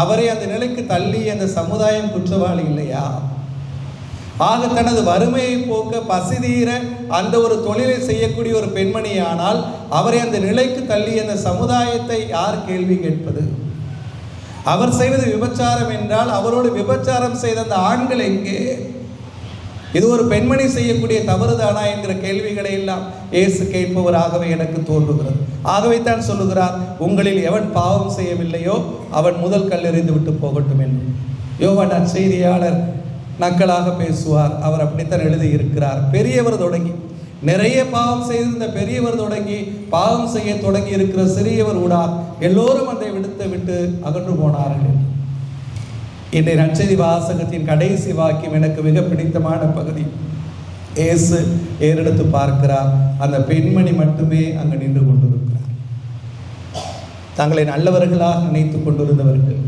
அவரை அந்த நிலைக்கு தள்ளி அந்த சமுதாயம் குற்றவாளி இல்லையா? ஆக தனது வறுமையை போக்க, பசிதீர அந்த ஒரு தொழிலை செய்யக்கூடிய ஒரு பெண்மணியானால் அவரை அந்த நிலைக்கு தள்ளி அந்த சமுதாயத்தை யார் கேள்வி கேட்பது? அவர் செய்வது விபச்சாரம் என்றால் அவரோடு விபச்சாரம் செய்த அந்த ஆண்கள் எங்கே? இது ஒரு பெண்மணி செய்யக்கூடிய தவறுதானா என்கிற கேள்விகளை எல்லாம் இயேசு கேட்பவராகவே எனக்கு தோன்றுகிறது. ஆகவே தான் சொல்லுகிறார், உங்களில் எவன் பாவம் செய்யவில்லையோ அவன் முதல் கல்லெறிந்து விட்டு போகட்டும் என்று. யோவான் நற்செய்தியாளர் நக்கலாக பேசுவார். அவர் அப்படித்தான் எழுதியிருக்கிறார். பெரியவர் தொடங்கி, நிறைய பாவம் செய்திருந்த பெரியவர் தொடங்கி, பாவம் செய்ய தொடங்கி இருக்கிற சிறியவர் ஊடார் எல்லோரும் அதை விட்டு அகன்று போனார்கள். இன்றைய நற்செய்தி வாசகத்தின் கடைசி வாக்கியம் எனக்கு மிக பிடித்தமான பகுதி. இயேசு ஏறெடுத்து பார்க்கிறார், அந்த பெண்மணி மட்டுமே அங்கு நின்று கொண்டிருக்கிறார். தங்களை நல்லவர்களாக நினைத்து கொண்டிருந்தவர்கள்,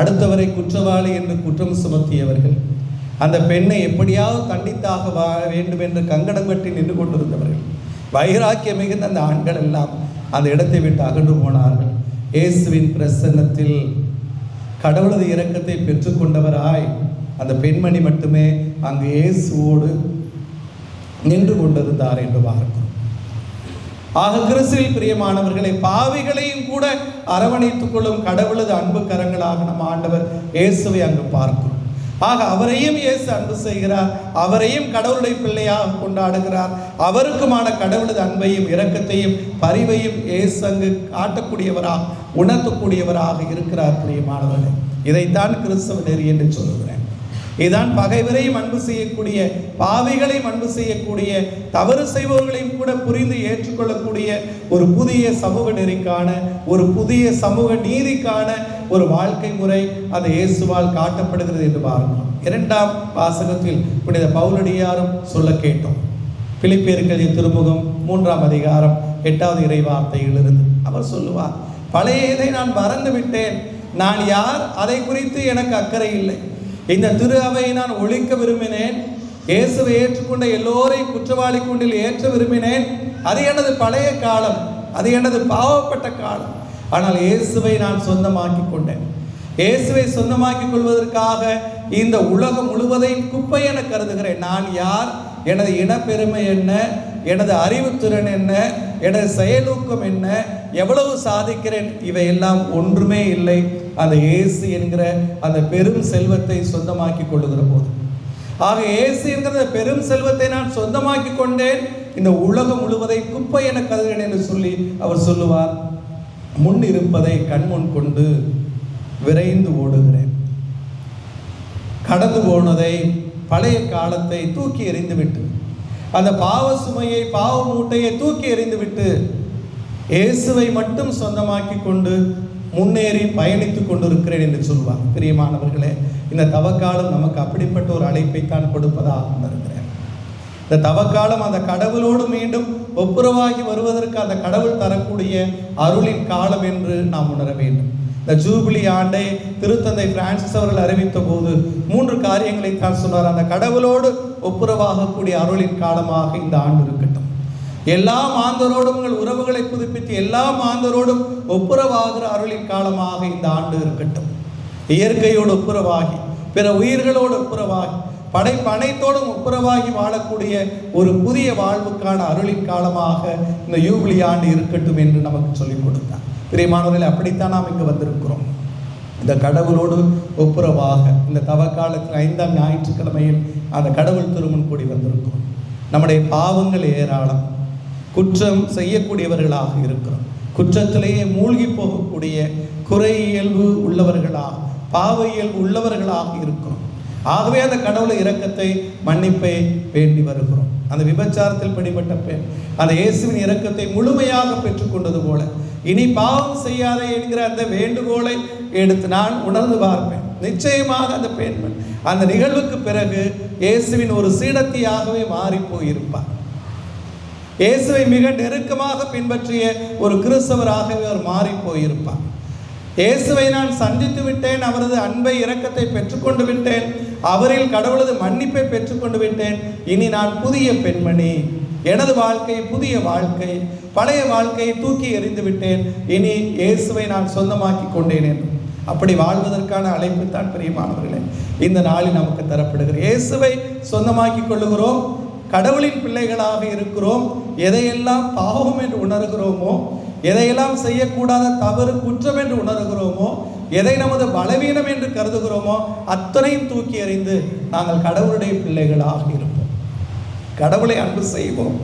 அடுத்தவரை குற்றவாளி என்று குற்றம் சுமத்தியவர்கள், அந்த பெண்ணை எப்படியாவது தண்டித்தாக வேண்டும் என்று கங்கணம் கட்டி நின்று கொண்டிருந்தவர்கள், வைராக்கியம் மிகுந்த அந்த ஆண்கள் எல்லாம் அந்த இடத்தை விட்டு அகன்று போனார்கள். இயேசுவின் பிரசன்னத்தில் கடவுளது இரக்கத்தை பெற்றுக்கொண்டவராய் அந்த பெண்மணி மட்டுமே அங்கு இயேசுவோடு நின்று கொண்டிருந்தார் என்று பார்க்கிறோம். ஆக கிறிஸ்துவில் பிரியமானவர்களை, பாவிகளையும் கூட அரவணைத்துக் கொள்ளும் கடவுளது அன்பு கரங்களாக நம்ம ஆண்டவர் இயேசுவை அங்கு பார்க்கிறோம். ஆக அவரையும் இயேசு அன்பு செய்கிறார், அவரையும் கடவுளுடைய பிள்ளையாக கொண்டாடுகிறார். அவருக்குமான கடவுளது அன்பையும் இரக்கத்தையும் பரிவையும் இயேசு அங்கு காட்டக்கூடியவராக, உணர்த்தக்கூடியவராக இருக்கிறார். பிரியமானவர்களே, இதைத்தான் கிறிஸ்தவ நெறி என்று சொல்லுகிறேன். இதுதான் பகைவரையும் அன்பு செய்யக்கூடிய, பாவிகளையும் அன்பு செய்யக்கூடிய, தவறு செய்பவர்களையும் கூட புரிந்து ஏற்றுக்கொள்ளக்கூடிய ஒரு புதிய சமூக நெறிக்கான, ஒரு புதிய சமூக நீதிக்கான ஒரு வாழ்க்கை முறை அது இயேசுவால் காட்டப்படுகிறது என்று பார்க்கிறோம். 2ஆம் வாசகத்தில் புனித பவுலடியாரும் சொல்ல கேட்டோம். பிலிப்பியர்கள் திருமுகம் 3ஆம் அதிகாரம் 8வது இறை வார்த்தையிலிருந்து அவர் சொல்லுவார், பழையதை நான் மறந்து விட்டேன், நான் யார் அதை குறித்து எனக்கு அக்கறை இல்லை. இந்த திரு அவையை நான் ஒழிக்க விரும்பினேன், இயேசுவை ஏற்றுக்கொண்ட எல்லோரையும் குற்றவாளி கூண்டில் ஏற்ற விரும்பினேன். அது எனது பழைய காலம், அது எனது பாவப்பட்ட காலம். ஆனால் இயேசுவை நான் சொந்தமாக்கி கொண்டேன். இயேசுவை சொந்தமாக்கி கொள்வதற்காக இந்த உலகம் முழுவதையும் குப்பை என கருதுகிறேன். நான் யார், எனது இனப்பெருமை என்ன, எனது அறிவுத்திறன் என்ன, எனது செயலூக்கம் என்ன, எவ்வளவு சாதிக்கிறேன், இவையெல்லாம் ஒன்றுமே இல்லை அந்த இயேசு என்கிற அந்த பெரும் செல்வத்தை சொந்தமாக்கி கொள்ளுகிற போது. ஆக இயேசு என்கிற பெரும் செல்வத்தை நான் சொந்தமாக்கி கொண்டேன், இந்த உலகம் முழுவதை குப்பை என கருதுகிறேன் என்று சொல்லி அவர் சொல்லுவார். முன் இருப்பதை கண்முன் கொண்டு விரைந்து ஓடுகிறேன். கடந்து போனதை, பழைய காலத்தை தூக்கி எறிந்துவிட்டு, அந்த பாவ சுமையை, பாவ மூட்டையை தூக்கி எறிந்துவிட்டு இயேசுவை மட்டும் சொந்தமாக்கி கொண்டு முன்னேறி பயணித்துக் கொண்டிருக்கிறேன் என்று சொல்வார். பிரியமானவர்களே, இந்த தவக்காலம் நமக்கு அப்படிப்பட்ட ஒரு அழைப்பைத்தான் கொடுப்பதாக உணர்கிறேன். இந்த தவக்காலம் அந்த கடவுளோடு மீண்டும் ஒப்புரவாகி வருவதற்கு அந்த கடவுள் தரக்கூடிய அருளின் காலம் என்று நாம் உணர வேண்டும். இந்த ஜூபிலி ஆண்டை திருத்தந்தை பிரான்சிஸ் அவர்கள் அறிவித்த போது 3 காரியங்களை தான் சொன்னார். அந்த கடவுளோடு ஒப்புரவாகக்கூடிய அருளின் காலமாக இந்த ஆண்டு இருக்கட்டும். எல்லா மாந்தரோடும் உங்கள் உறவுகளை புதுப்பித்து எல்லா மாந்தரோடும் ஒப்புரவாகிற அருளின் காலமாக இந்த ஆண்டு இருக்கட்டும். இயற்கையோடு ஒப்புரவாகி, பிற உயிர்களோடு ஒப்புரவாகி, படைப்பு அனைத்தோடும் ஒப்புரவாகி வாழக்கூடிய ஒரு புதிய வாழ்வுக்கான அருளின் காலமாக இந்த யூபிலி ஆண்டு இருக்கட்டும் என்று நமக்கு சொல்லிக் கொடுத்தார். பிரியமானவர்களே, அப்படித்தான் நாம் இங்கு வந்திருக்கிறோம். இந்த கடவுளோடு ஒப்புரவாக இந்த தவக்காலத்தில் 5ஆம் ஞாயிற்றுக்கிழமையில் அந்த கடவுள் திருமுன் கூடி வந்திருக்கிறோம். நம்முடைய பாவங்கள் ஏராளம், குற்றம் செய்யக்கூடியவர்களாக இருக்கிறோம், குற்றத்திலேயே மூழ்கி போகக்கூடிய குறை இயல்பு உள்ளவர்களாக, பாவ இயல்பு உள்ளவர்களாக இருக்கிறோம். ஆகவே அந்த கடவுளை இரக்கத்தை, மன்னிப்பை வேண்டி வருகிறோம். அந்த விபச்சாரத்தில் பிடிபட்ட பெண் அந்த இயேசுவின் இரக்கத்தை முழுமையாக பெற்றுக்கொண்டது போல இனி பாவம் செய்யாதே என்கிற அந்த வேண்டுகோளை எடுத்து நான் உணர்ந்து பார்ப்பேன். நிச்சயமாக அந்த பெண்மண் அந்த நிகழ்வுக்கு பிறகு இயேசுவின் ஒரு சீடத்தியாகவே மாறி போயிருப்பார். இயேசுவை மிக நெருக்கமாக பின்பற்றிய ஒரு கிறிஸ்தவராகவே அவர் மாறி போயிருப்பார். இயேசுவை நான் சந்தித்து விட்டேன், அவரது அன்பை, இரக்கத்தை பெற்றுக்கொண்டு விட்டேன், அவரில் கடவுளது மன்னிப்பை பெற்றுக்கொண்டு விட்டேன், இனி நான் புதிய பெண்மணி, எனது வாழ்க்கை புதிய வாழ்க்கை, பழைய வாழ்க்கையை தூக்கி எறிந்து விட்டேன், இனி இயேசுவை நான் சொந்தமாக்கி கொண்டேன் என்று அப்படி வாழ்வதற்கான அழைப்பு தான் பிரியமானவர்களே இந்த நாளில் நமக்கு தரப்படுகிற. இயேசுவை சொந்தமாக்கி கொள்ளுகிறோம், கடவுளின் பிள்ளைகளாக இருக்கிறோம். எதையெல்லாம் பாவம் என்று உணர்கிறோமோ, எதையெல்லாம் செய்யக்கூடாத தவறு, குற்றம் என்று உணர்கிறோமோ, எதை நமது பலவீனம் என்று கருதுகிறோமோ அத்தனையும் தூக்கி எறிந்து நாங்கள் கடவுளுடைய பிள்ளைகளாக இருப்போம். கடவுளை அன்பு செய்வோம்,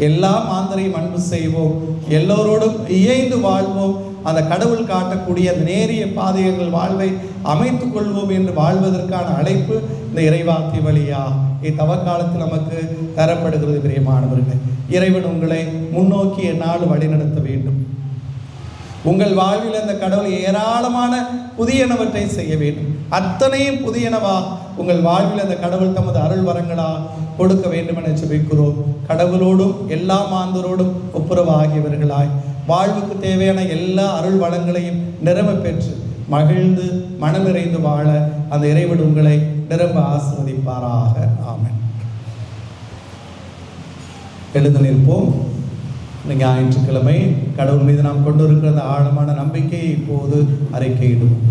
எல்லா மாந்தரையும் அன்பு செய்வோம், எல்லோரோடும் இயைந்து வாழ்வோம். அந்த கடவுள் காட்டக்கூடிய அந்த நேரிய பாதைகள் வாழ்வை அமைத்துக் கொள்வோம் என்று வாழ்வதற்கான அழைப்பு இந்த இறைவார்த்தை வழியா இத்தவக்காலத்தில் நமக்கு தரப்படுகிறது. பிரியமானவர்களே, இறைவன் உங்களை முன்னோக்கிய நாள் வழிநடத்த வேண்டும். உங்கள் வாழ்வில் அந்த கடவுள் ஏராளமான புதியனவற்றை செய்ய வேண்டும். அத்தனையும் புதியனவா உங்கள் வாழ்வில் அந்த கடவுள் தமது அருள் வரங்களாக கொடுக்க வேண்டும் என ஜெபிக்கிறோம். கடவுளோடும் எல்லா மாந்தரோடும் ஒப்புரவாகியவர்களாய் வாழ்வுக்கு தேவையான எல்லா அருள் வளங்களையும் நிரம்ப பெற்று மகிழ்ந்து மனம் நிறைந்து வாழ அந்த இறைவன் உங்களை நிரம்ப ஆசீர்வதிப்பாராக. ஆமென். எழுந்து நிற்போம். ஞாயிற்றுக்கிழமை கடவுள் மீது நாம் கொண்டிருக்கிற ஆழமான நம்பிக்கையை இப்போது அறிக்கையிடுவோம்.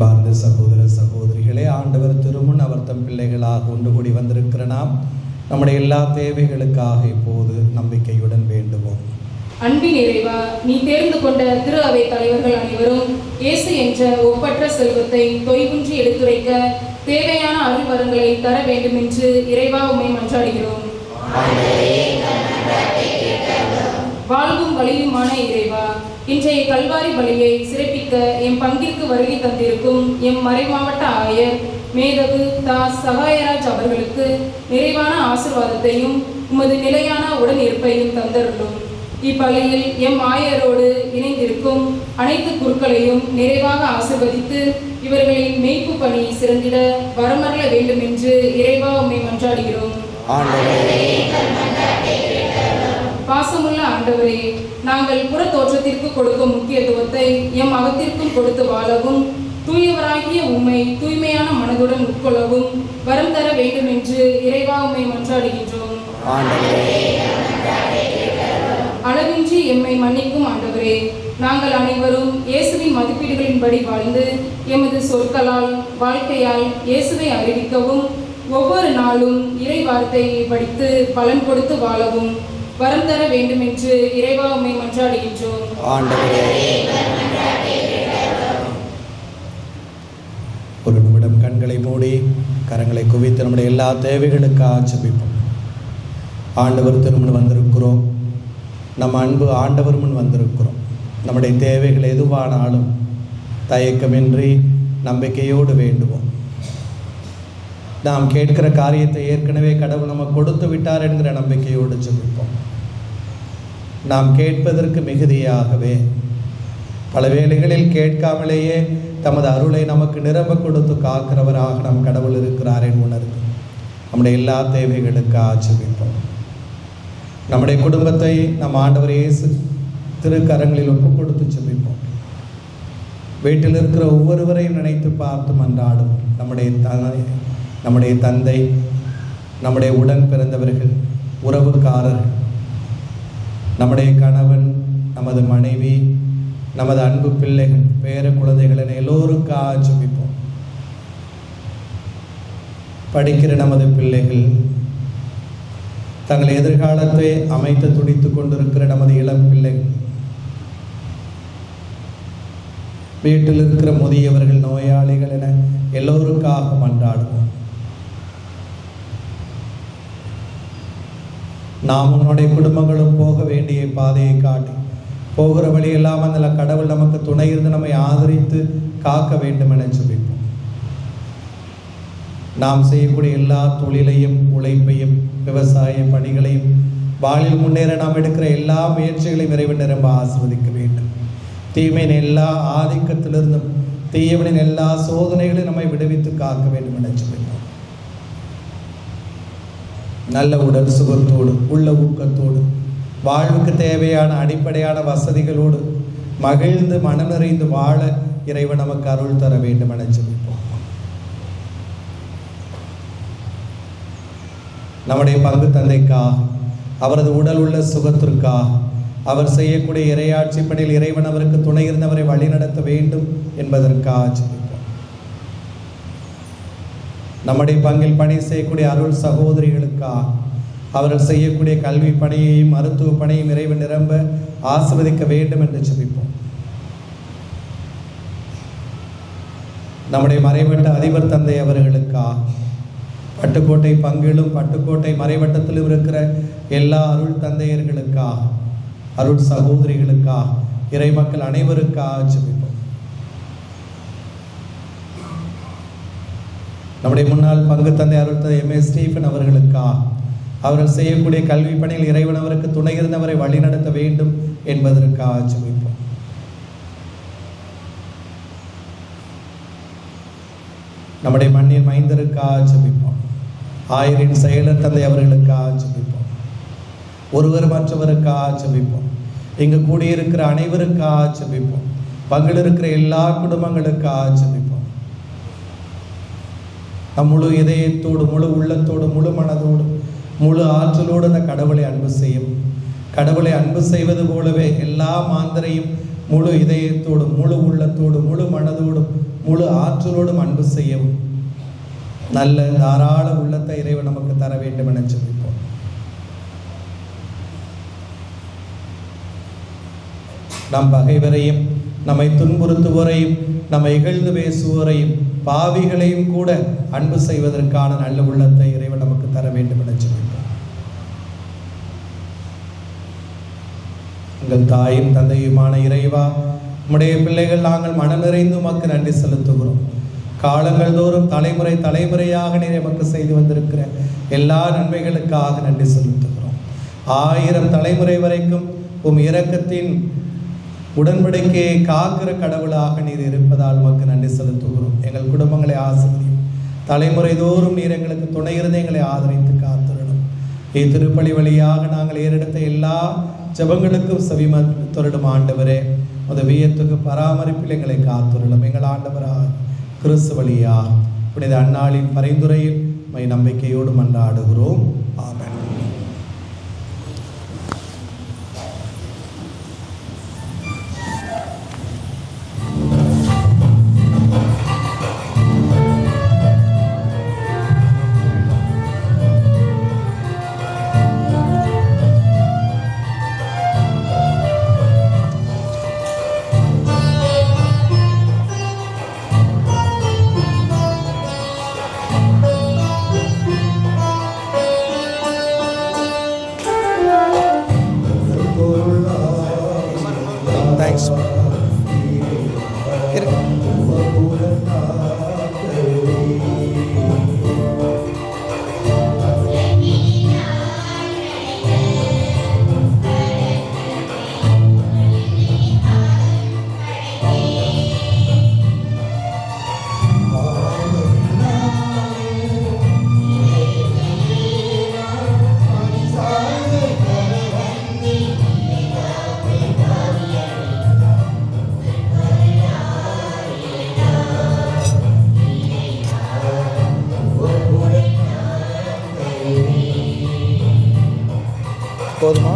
பார்ந்த சகோதர சகோதரிகளே, ஆண்டவர் திருமுன் அவர் தம் பிள்ளைகளாக ஒன்று கூடி வந்திருக்கிற நாம் நம்முடைய எல்லா தேவைகளுக்காக இப்போது நம்பிக்கையுடன் வேண்டுவோம். அன்பின் இறைவா, நீ தேர்ந்து கொண்ட திரு அவை தலைவர்கள் அனைவரும் இயேசு என்ற ஒப்பற்ற செல்வத்தை தொய்வின்றி எடுத்துரைக்க தேவையான அருள் வரங்களை தர வேண்டும் என்று இறைவா உம்மை மன்றாடுகிறோம். வாழ்வும் வழியுமான இறைவா, இன்றைய கல்வாரி பலியை சிறப்பிக்க எம் பங்கிற்கு வருகை தந்திருக்கும் எம் மறைமாவட்ட ஆயர் மேதகு தா சகாயராஜ் அவர்களுக்கு நிறைவான ஆசீர்வாதத்தையும் உமது நிலையான உடன் இருப்பையும் தந்தருளும். இப்பலியில் எம் ஆயரோடு இணைந்திருக்கும் அனைத்து குருக்களையும் நிறைவாக ஆசீர்வதித்து இவர்களின் மெய்ப்பு பணி சிறந்திட வரமரல வேண்டும் என்று இறைவா உம்மை மன்றாடுகிறோம். பாசமுள்ள ஆண்டவரே, நாங்கள் புற தோற்றத்திற்கு கொடுக்கும் முக்கியத்துவத்தை எம் அகத்திற்கும் கொடுத்து வாழவும் தூயவராகிய உம்மை தூய்மையான மனதுடன் உட்கொள்ளவும் வரம் தர வேண்டும் என்று இறைவா உம்மை மன்றாடுகின்றோம். அளவின்றி எம்மை மன்னிக்கும் ஆண்டவரே, நாங்கள் அனைவரும் இயேசுவின் மதிப்பீடுகளின்படி வாழ்ந்து எமது சொற்களால் வாழ்க்கையால் இயேசுவை அறிவிக்கவும் ஒவ்வொரு நாளும் இறை வார்த்தையை படித்து பலன் கொடுத்து வாழவும் வரம் தர வேண்டும் என்று இறைவா உம்மை மன்றாடுகின்றோம். ஒரு நிமிடம் கண்களை மூடி கரங்களை குவித்து நம்முடைய எல்லா தேவைகளுக்காக ஜெபிப்போம். ஆண்டவர் திருமுன் வந்திருக்கிறோம். நம்ம அன்பு ஆண்டவர் முன் வந்திருக்கிறோம். நம்முடைய தேவைகள் எதுவானாலும் தயக்கமின்றி நம்பிக்கையோடு வேண்டுவோம். நாம் கேட்கிற காரியத்தை ஏற்கனவே கடவுள் நமக்கு கொடுத்து விட்டார் என்கிற நம்பிக்கையோடு ஜெபிப்போம். நாம் கேட்பதற்கு மிகுதியாகவே பல வேளைகளில் கேட்காமலேயே தமது அருளை நமக்கு நிரம்ப கொடுத்து காக்கிறவராக நம் கடவுள் இருக்கிறார் என்று உணர்ந்து நம்முடைய எல்லா தேவைகளுக்காக ஜெபிப்போம். நம்முடைய குடும்பத்தை நம் ஆண்டவர் இயேசு திருக்கரங்களில் ஒப்பு கொடுத்து ஜெபிப்போம். வீட்டில் இருக்கிற ஒவ்வொருவரையும் நினைத்து பார்த்து மன்றாடும். நம்முடைய தந்தை, நம்முடைய உடன் பிறந்தவர்கள், உறவுக்காரர்கள், நம்முடைய கணவன், நமது மனைவி, நமது அன்பு பிள்ளைகள், பேர குழந்தைகள் என எல்லோருக்காக ஜெபிப்போம். படிக்கிற நமது பிள்ளைகள், தங்கள் எதிர்காலத்தை அமைத்து துடித்து கொண்டிருக்கிற நமது இளம் பிள்ளைகள், வீட்டில் இருக்கிற முதியவர்கள், நோயாளிகள் என எல்லோருக்காக மன்றாடுவோம். நாம் உன்னுடைய குடும்பங்களும் போக வேண்டிய பாதையை காட்டி போகிற வழியெல்லாம் அந்த கடவுள் நமக்கு துணை இருந்து நம்மை ஆதரித்து காக்க வேண்டும் என ஜெபிப்போம். நாம் செய்யக்கூடிய எல்லா தொழிலையும், உழைப்பையும், விவசாய பணிகளையும், வாழ்வில் முன்னேற நாம் எடுக்கிற எல்லா முயற்சிகளையும் இறைவன் நிரம்ப ஆசீர்வதிக்க வேண்டும். தீமையின் எல்லா ஆதிக்கத்திலிருந்தும், தீயவனின் எல்லா சோதனைகளையும் நம்மை விடுவித்து காக்க வேண்டும் என ஜெபிப்போம். நல்ல உடல் சுகத்தோடு, உள்ள ஊக்கத்தோடு, வாழ்வுக்கு தேவையான அடிப்படையான வசதிகளோடு மகிழ்ந்து மனம் நிறைந்து வாழ இறைவன் நமக்கு அருள் தர வேண்டும் என ஜெபிப்போம். நம்முடைய பங்கு தந்தைக்காக, அவரது உடல் உள்ள சுகத்திற்காக, அவர் செய்யக்கூடிய இறையாட்சி பணியில் இறைவன் அவருக்கு துணை இருந்தவரை வழிநடத்த வேண்டும் என்பதற்காக ஜெபிப்போம். நம்முடைய பங்கில் பணி செய்யக்கூடிய அருள் சகோதரிகளுக்காக, அவர்கள் செய்யக்கூடிய கல்வி பணியையும் மருத்துவ பணியையும் இறைவன் நிரம்ப ஆசீர்வதிக்க வேண்டும் என்று ஜெபிப்போம். நம்முடைய மறைவட்ட அதிபர் தந்தை அவர்களுக்காக, பட்டுக்கோட்டை பங்கிலும் பட்டுக்கோட்டை மறைவட்டத்திலும் இருக்கிற எல்லா அருள் தந்தையர்களுக்காக, அருள் சகோதரிகளுக்காக, இறை மக்கள் அனைவருக்காக ஜெபிப்போம். நம்முடைய முன்னாள் பங்கு தந்தை அருள் தந்தை எம்.ஏ. ஸ்டீஃபன் அவர்களுக்காக, அவர்கள் செய்யக்கூடிய கல்வி பணியில் இறைவன் அவருக்கு துணை இருந்தவரை வழிநடத்த வேண்டும் என்பதற்காக ஜெபிப்போம். நம்முடைய மண்ணின் மைந்தருக்காக ஜெபிப்போம். ஆயரின் செயலர் தந்தை அவர்களுக்காக ஜெபிப்போம். ஒருவர் மற்றவருக்காக ஜெபிப்போம். இங்கு கூடியிருக்கிற அனைவருக்காக ஜெபிப்போம். பங்கில் இருக்கிற எல்லா குடும்பங்களுக்காக ஜெபிப்போம். நம் முழு இதயத்தோடு, முழு உள்ளத்தோடு, முழு மனதோடு, முழு ஆற்றலோடு அந்த கடவுளை அன்பு செய்யும். கடவுளை அன்பு செய்வது போலவே எல்லா மாந்தரையும் முழு இதயத்தோடு, முழு உள்ளத்தோடு, முழு மனதோடும், முழு ஆற்றலோடும் அன்பு செய்யவும் நல்ல தாராள உள்ளத்தை இறைவன் நமக்கு தர வேண்டும் என ஜெபிப்போம். நம் பகைவரையும் நம்மை துன்புறுத்துவோரையும் நம்மை இகழ்ந்து பேசுவோரையும் பாவிகளையும் கூட அன்பு செய்வதற்கான நல்ல உள்ளத்தை இறைவன் நமக்கு தர வேண்டும் என ஜெபிப்போம். எங்கள் தாயும் தந்தையுமான இறைவா, உம்முடைய பிள்ளைகள் நாங்கள் மனம் நிறைந்து உமக்கு நன்றி செலுத்துகிறோம். காலங்கள் தோறும் தலைமுறை தலைமுறையாக நீர் எமக்கு செய்து வந்திருக்கிற எல்லா நன்மைகளுக்காக நன்றி செலுத்துகிறோம். 1000 தலைமுறை வரைக்கும் உம் இரக்கத்தின் உடன்படிக்கையை காக்கிற கடவுளாக நீர் இருப்பதால் உமக்கு நன்றி செலுத்துகிறோம். எங்கள் குடும்பங்களை ஆசீர்வதியும். தலைமுறை தோறும் நீர் எங்களுக்கு துணை இருந்து எங்களை ஆதரித்து காத்திரணும். திருப்பலி வழியாக நாங்கள் ஏறெடுத்த எல்லா ஜெபங்களுக்கும் செவிமடுத்தருளும் ஆண்டவரே. வியத்துக்கு பராமரிப்பில் எங்களை காத்துள்ளோம். எங்கள் ஆண்டவராக கிறிஸ்து வழியாக புனித அன்னாளின் பரிந்துரையில் நம்பிக்கையோடு மன்றாடுகிறோம். ஆமென். தேங்க்ஸ். போதுமா?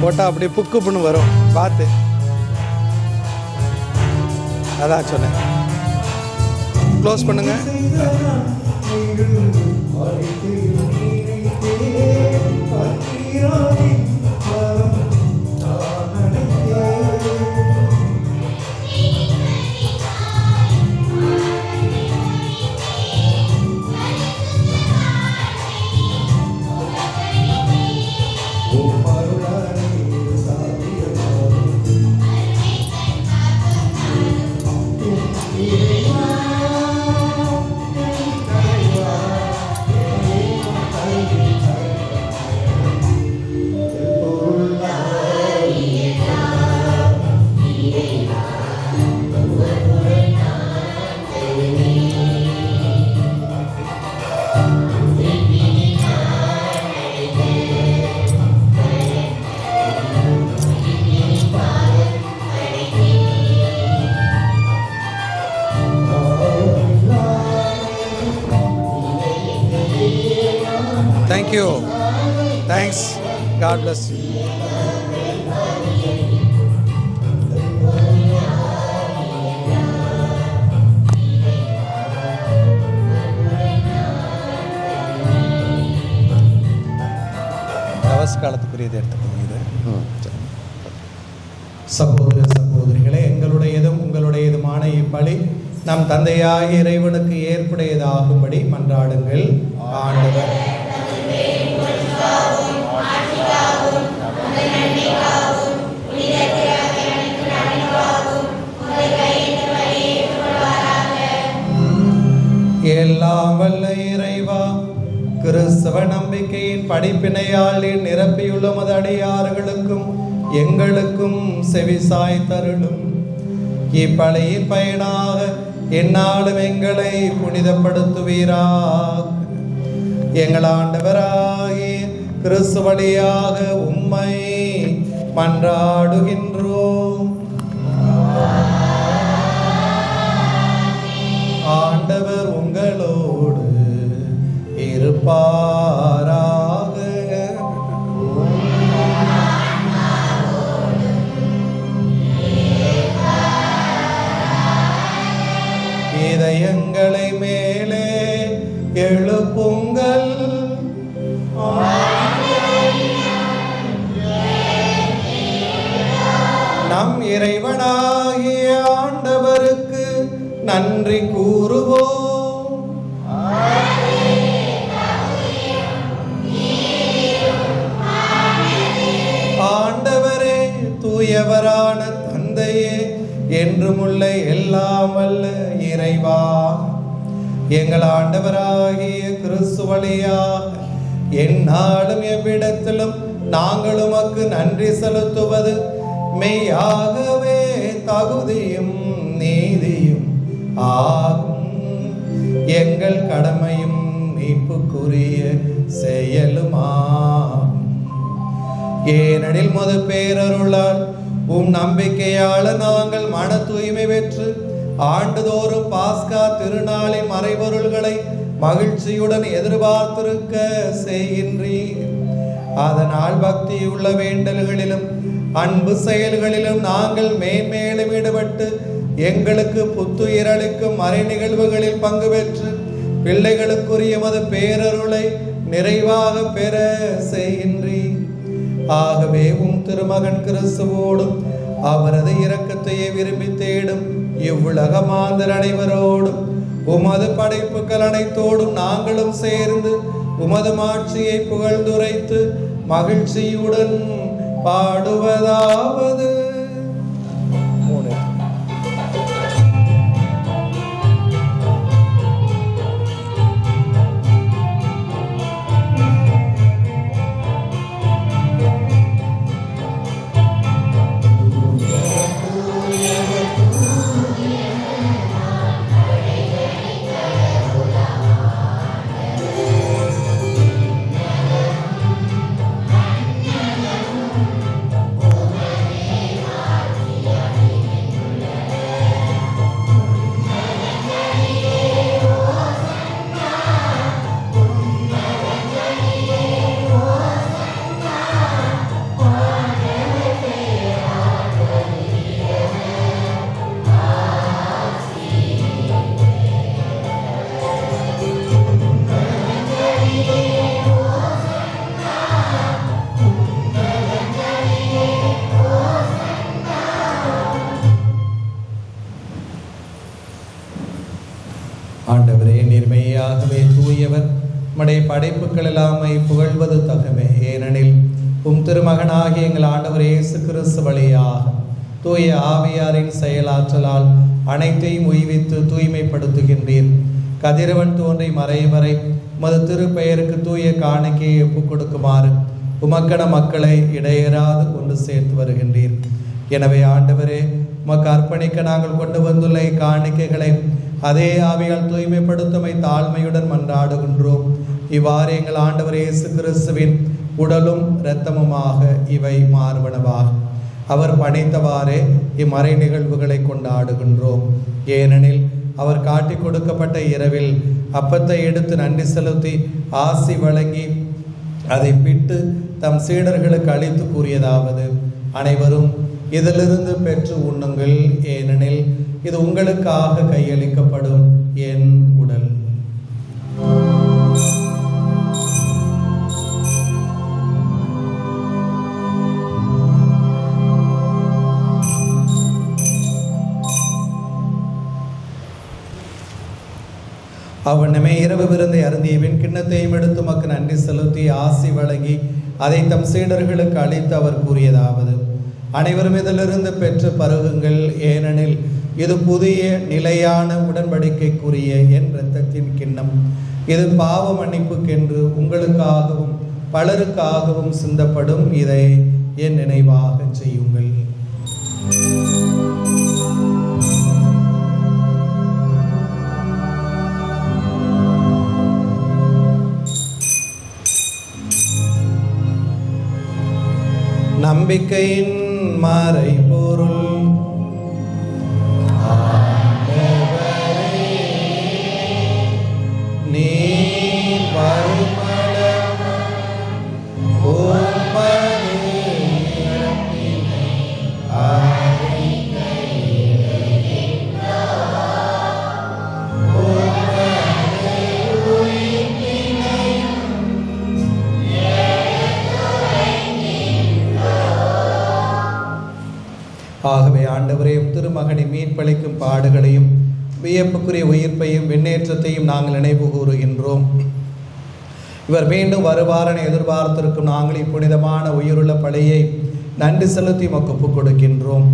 போட்டால் அப்படி புக்கு புண்ணு வரும் பார்த்து. அதான் சொன்னேன். க்ளோஸ் பண்ணுங்க. தேங்க்ஸ். God bless you. காலத்துக்குரியதை எடுத்துக்கோங்க. இது சகோதர சகோதரிகளே, எங்களுடையதும் உங்களுடையதுமான இப்பலி நம் தந்தையாகிய இறைவனுக்கு ஏற்புடையதாகும்படி மன்றாடுங்கள். ஆண்டவர் எல்லாம் வல்ல இறைவா, கிறிஸ்தவ நம்பிக்கையின் படிப்பினையால் நிரப்பியுள்ள மத அடியார்களுக்கும் எங்களுக்கும் செவிசாய் தருளும். இப்பலியின் பயனாக எந்நாளும் எங்களை புனிதப்படுத்துவீராக. எங்கள் ஆண்டவராகிய கிறிஸ்து வழியாக உம்மை மன்றாடுகின்றோம். ஆண்டவர் உங்களோடு இருப்பாராக. இதயங்களை மேலே எழுப்புங்கள். நம் இறைவனாகிய ஆண்டவருக்கு நன்றி கூறுவோம். ஆண்டவரே, தூயவரான தந்தையே, என்றுமுள்ள எல்லாம் வல்ல இறைவா, எங்கள் ஆண்டவராகிய கிறிஸ்து வழியாக எந்நாளும் எவ்விடத்திலும் நாங்கள் உமக்கு நன்றி செலுத்துவது மெய்யாகவே தகுதியும் நீதியும் ஆகும். எங்கள் கடமையும் மீட்புக்குரிய செயலுமாகும். ஏனெனில் முது பேரருளால் உம் நம்பிக்கையால் நாங்கள் மன தூய்மை பெற்று ஆண்டுதோறும் பாஸ்கா திருநாளின் மறைபொருள்களை மகிழ்ச்சியுடன் எதிர்பார்த்திருக்க செய்கின்றீர். அதனால் பக்தியுள்ள வேண்டல்களிலும் அன்பு செயல்களிலும் நாங்கள் மேன்மேலும் ஈடுபட்டு எங்களுக்கு புத்துயிரளிக்கும் மறை நிகழ்வுகளில் பங்கு பெற்று பிள்ளைகளுக்குரிய மது பேரருளை நிறைவாக பெற செய்கின்றீர். ஆகவே உம் திருமகன் கிறிஸ்துவோடும் அவரது இரக்கத்தையே விரும்பி தேடும் இவ்வுலக மாந்தர் அனைவரோடும் உமது படைப்புகள் அனைத்தோடும் நாங்களும் சேர்ந்து உமது மாட்சியை புகழ்ந்துரைத்து மகிழ்ச்சியுடன் பாடுவதாவது. ஆண்டவரே, நேர்மையாகவே தூயவர், உம்முடைய படைப்புகள் எல்லாமை புகழ்வது தகவே. ஏனெனில் உம் திருமகனாகிய எங்கள் ஆண்டவர் இயேசு கிறிஸ்து வழியாக தூய ஆவியாரின் செயலாற்றலால் அனைத்தையும் உய்வித்து தூய்மைப்படுத்துகின்றீர். கதிரவன் தோன்றி மறைவரை உமது திருப்பெயருக்கு தூய காணிக்கையை ஒப்புக் கொடுக்குமாறு உமக்கன மக்களை இடையராது கொண்டு சேர்த்து வருகின்றீர். எனவே ஆண்டவரே, உமக்கு அர்ப்பணிக்க நாங்கள் கொண்டு வந்துள்ள காணிக்கைகளை அதே ஆவியால் தூய்மைப்படுத்துமை தாழ்மையுடன் மன்றாடுகின்றோம். இவ்வாறு எங்கள் ஆண்டவர் இயேசு கிறிஸ்துவின் உடலும் இரத்தமுமாக இவை மாறுபனவாக அவர் பணித்தவாறே இம்மறை நிகழ்வுகளை கொண்டாடுகின்றோம். ஏனெனில் அவர் காட்டிக் கொடுக்கப்பட்ட இரவில் அப்பத்தை எடுத்து நன்றி செலுத்தி ஆசி வழங்கி அதை பிட்டு தம் சீடர்களுக்கு அளித்து கூறியதாவது, அனைவரும் இதிலிருந்து பெற்று உண்ணுங்கள், ஏனெனில் இது உங்களுக்காக கையளிக்கப்படும் என் உடல். அவ்வண்ணமே இரவு விருந்தை அருந்தியபின் கிண்ணத்தையும் எடுத்து மக்கள் நன்றி செலுத்தி ஆசி வழங்கி அதை தம் சீடர்களுக்கு அளித்து அவர் கூறியதாவது, அனைவரும் இதிலிருந்து பெற்று பருகுங்கள், ஏனெனில் இது புதிய நிலையான உடன்படிக்கைக்குரிய என் இரத்தத்தின் கிண்ணம். இது பாவ மன்னிப்புக்கென்று உங்களுக்காகவும் பலருக்காகவும் சிந்தப்படும். இதை என் நினைவாக செய்யுங்கள். நம்பிக்கையின் மறைபொருள். நீ ஆகவே ஆண்டவரே, திருமகனின் மீட்பளிக்கும் பாடுகளையும் வியப்புக்குரிய உயிர்ப்பையும் விண்ணேற்றத்தையும் நாங்கள் நினைவு கூறுகின்றோம். இவர் மீண்டும் வருவாரென எதிர்பார்த்திருக்கும் நாங்கள் இப்புனிதமான உயிருள்ள பலியை நன்றி செலுத்தி ஒப்புக் கொடுக்கின்றோம்.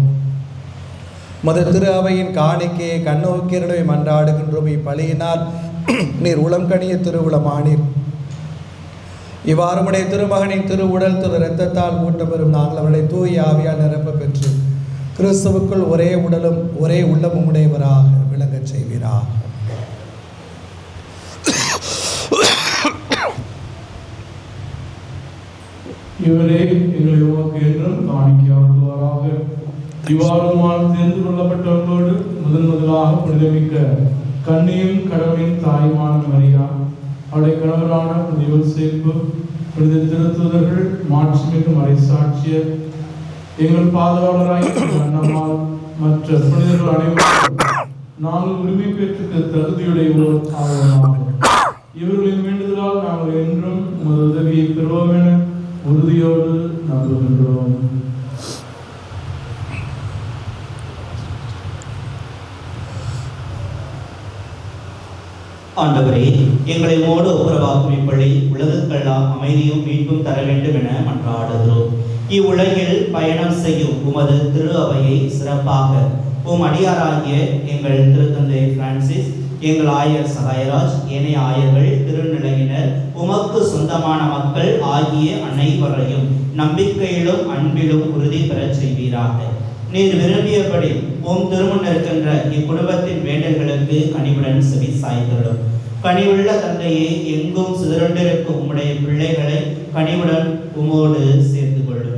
திரு அவையின் காணிக்கையை கண்ணோக்கியருடைய மன்றாடுகின்றோம். இப்பலியினால் நீர் உளம்கனிய திருவுளமானீர். இவ்வாறுமுடைய திருமகனின் திருவுடல் திரு இரத்தத்தால் ஊட்ட பெறும் நாங்கள் அவருடைய தூய ஆவியால் நிரப்ப பெற்று கிறிஸ்துவுக்குள் ஒரே உடலும் ஒரே உள்ளமும் உடையவராக விளங்கச் செய்கிறார். இவரே எங்களை உமக்கு என்றும் காணிக்கையாக்குவாராக. இவ்வாறுமால் தேர்ந்து கொள்ளப்பட்டவர்களோடு முதலாக புனிதமிக்க கன்னியும் கடவுளின் தாயுமான மரியா, அவருடைய கணவரான யோசேப்பு, புனித திருத்தூதர்கள், மாட்சிமிகு மறைசாட்சியர், எங்கள் பாதுகாவலராய் அண்ணமால் மற்ற புனிதர்கள் அனைவரும் நாங்கள் உரிமை பெற்று தகுதியுடையோர் ஆவோமாக. இவர்களின் வேண்டுதலால் நாங்கள் என்றும் உமது உதவியை பெறுவோம் என உறுதியோடு நம்புகின்றோம். ஆண்டவரே, எங்களை உமோடு ஒப்புரவாக்கும் இப்படி உலகுக்கெல்லாம் அமைதியும் மீட்பும் தர வேண்டும் என மன்றாடுகிறோம். இவ்வுலகில் பயணம் செய்யும் உமது திரு அவையை சிறப்பாக உம் அடியாராகிய எங்கள் திருத்தந்தை பிரான்சிஸ், எங்கள் ஆயர் சகாயராஜ், ஏனைய ஆயர்கள், திருநிலையினர், உமக்கு சொந்தமான மக்கள் ஆகிய அனைவரையும் நம்பிக்கையிலும் அன்பிலும் உறுதி பெறச் செய்வீராக. நீர் விரும்பியபடி உம் திருமுன் இருக்கின்ற இக்குடும்பத்தின் வேண்டல்களுக்கு கனிவுடன் செவி சாய்த்தருளும். கனிவுள்ள தந்தையை, எங்கும் சிதறண்டிருக்கும் உம்முடைய பிள்ளைகளை கனிவுடன் உமோடு சேர்த்து கொள்ளும்.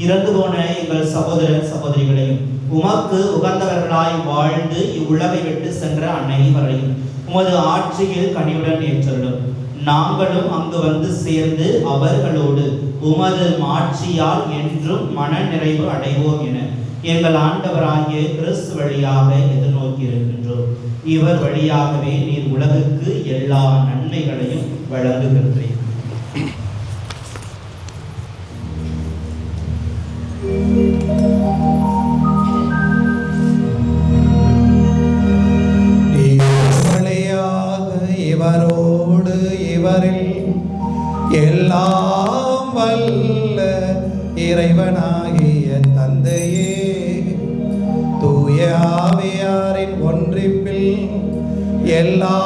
இறந்து போன எங்கள் சகோதர சகோதரிகளையும் உமக்கு உகந்தவர்களாய் வாழ்ந்து இவ்வுலகை விட்டு சென்ற அனைவரையும் உமது ஆட்சியில் கனிவுடன் ஏற்றருளும். நாங்களும் அங்கு வந்து சேர்ந்து அவர்களோடு உமது ஆட்சியால் என்றும் மன நிறைவு அடைவோம் என எங்கள் ஆண்டவராகிய கிறிஸ்து வழியாக எதிர்நோக்கி இருக்கின்றோம். இவர் வழியாகவே நீர் உலகுக்கு எல்லா நன்மைகளையும் வழங்குகின்றீர். இவரோடு இவரில் எல்லாம் வல்ல இறைவனாகிய தந்தையே, தூய ஆவியாரின் ஒன்றிப்பில் எல்லா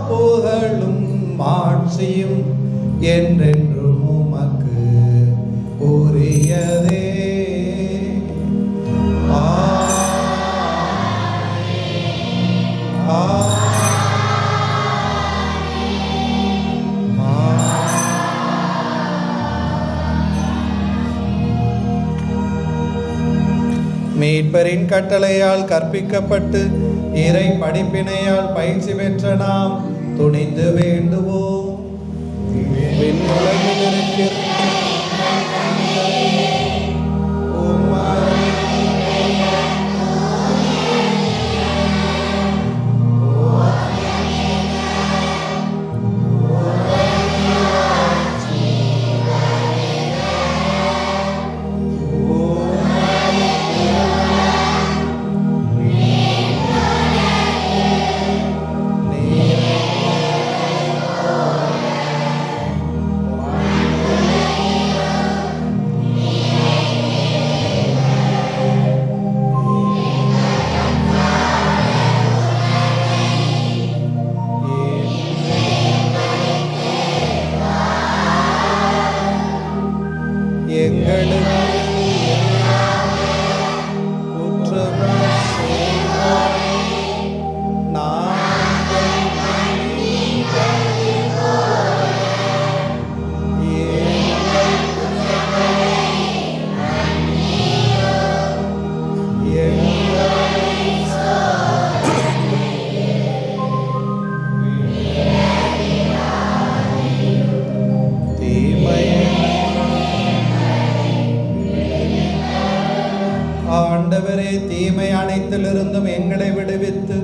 புகழும் ஆட்சியும் என்றென்றும் உமக்கு உரியதே. மீட்பரின் கட்டளையால் கற்பிக்கப்பட்டு இறை படிப்பினையால் பயிற்சி பெற்ற நாம் துணிந்து வேண்டுவோம். விண்ணுலகில் இருக்கிற ஆண்டவரே, தீமை அனைத்திலிருந்தும் எங்களை விடுவித்து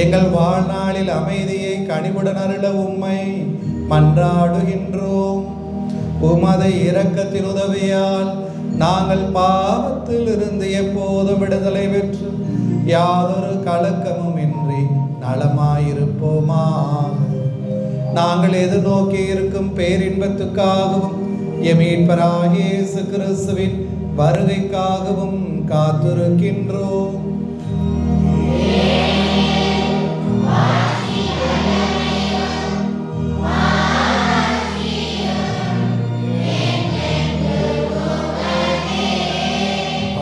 எங்கள் வாழ்நாளில் அமைதியை கனிவுடன் அருள உம்மை மன்றாடுகின்றோம். உமது இரக்கத்தின் உதவியால் நாங்கள் பாவத்தில் இருந்து எப்போதும் விடுதலை பெற்று யாதொரு கலக்கமும் இன்றி நலமாயிருப்போமாக. நாங்கள் எதிர்நோக்கி இருக்கும் பேரின்பத்துக்காகவும் எம் மீட்பராகிய இயேசு கிறிஸ்துவின் வருகைக்காகவும் காத்திருக்கின்றோம்.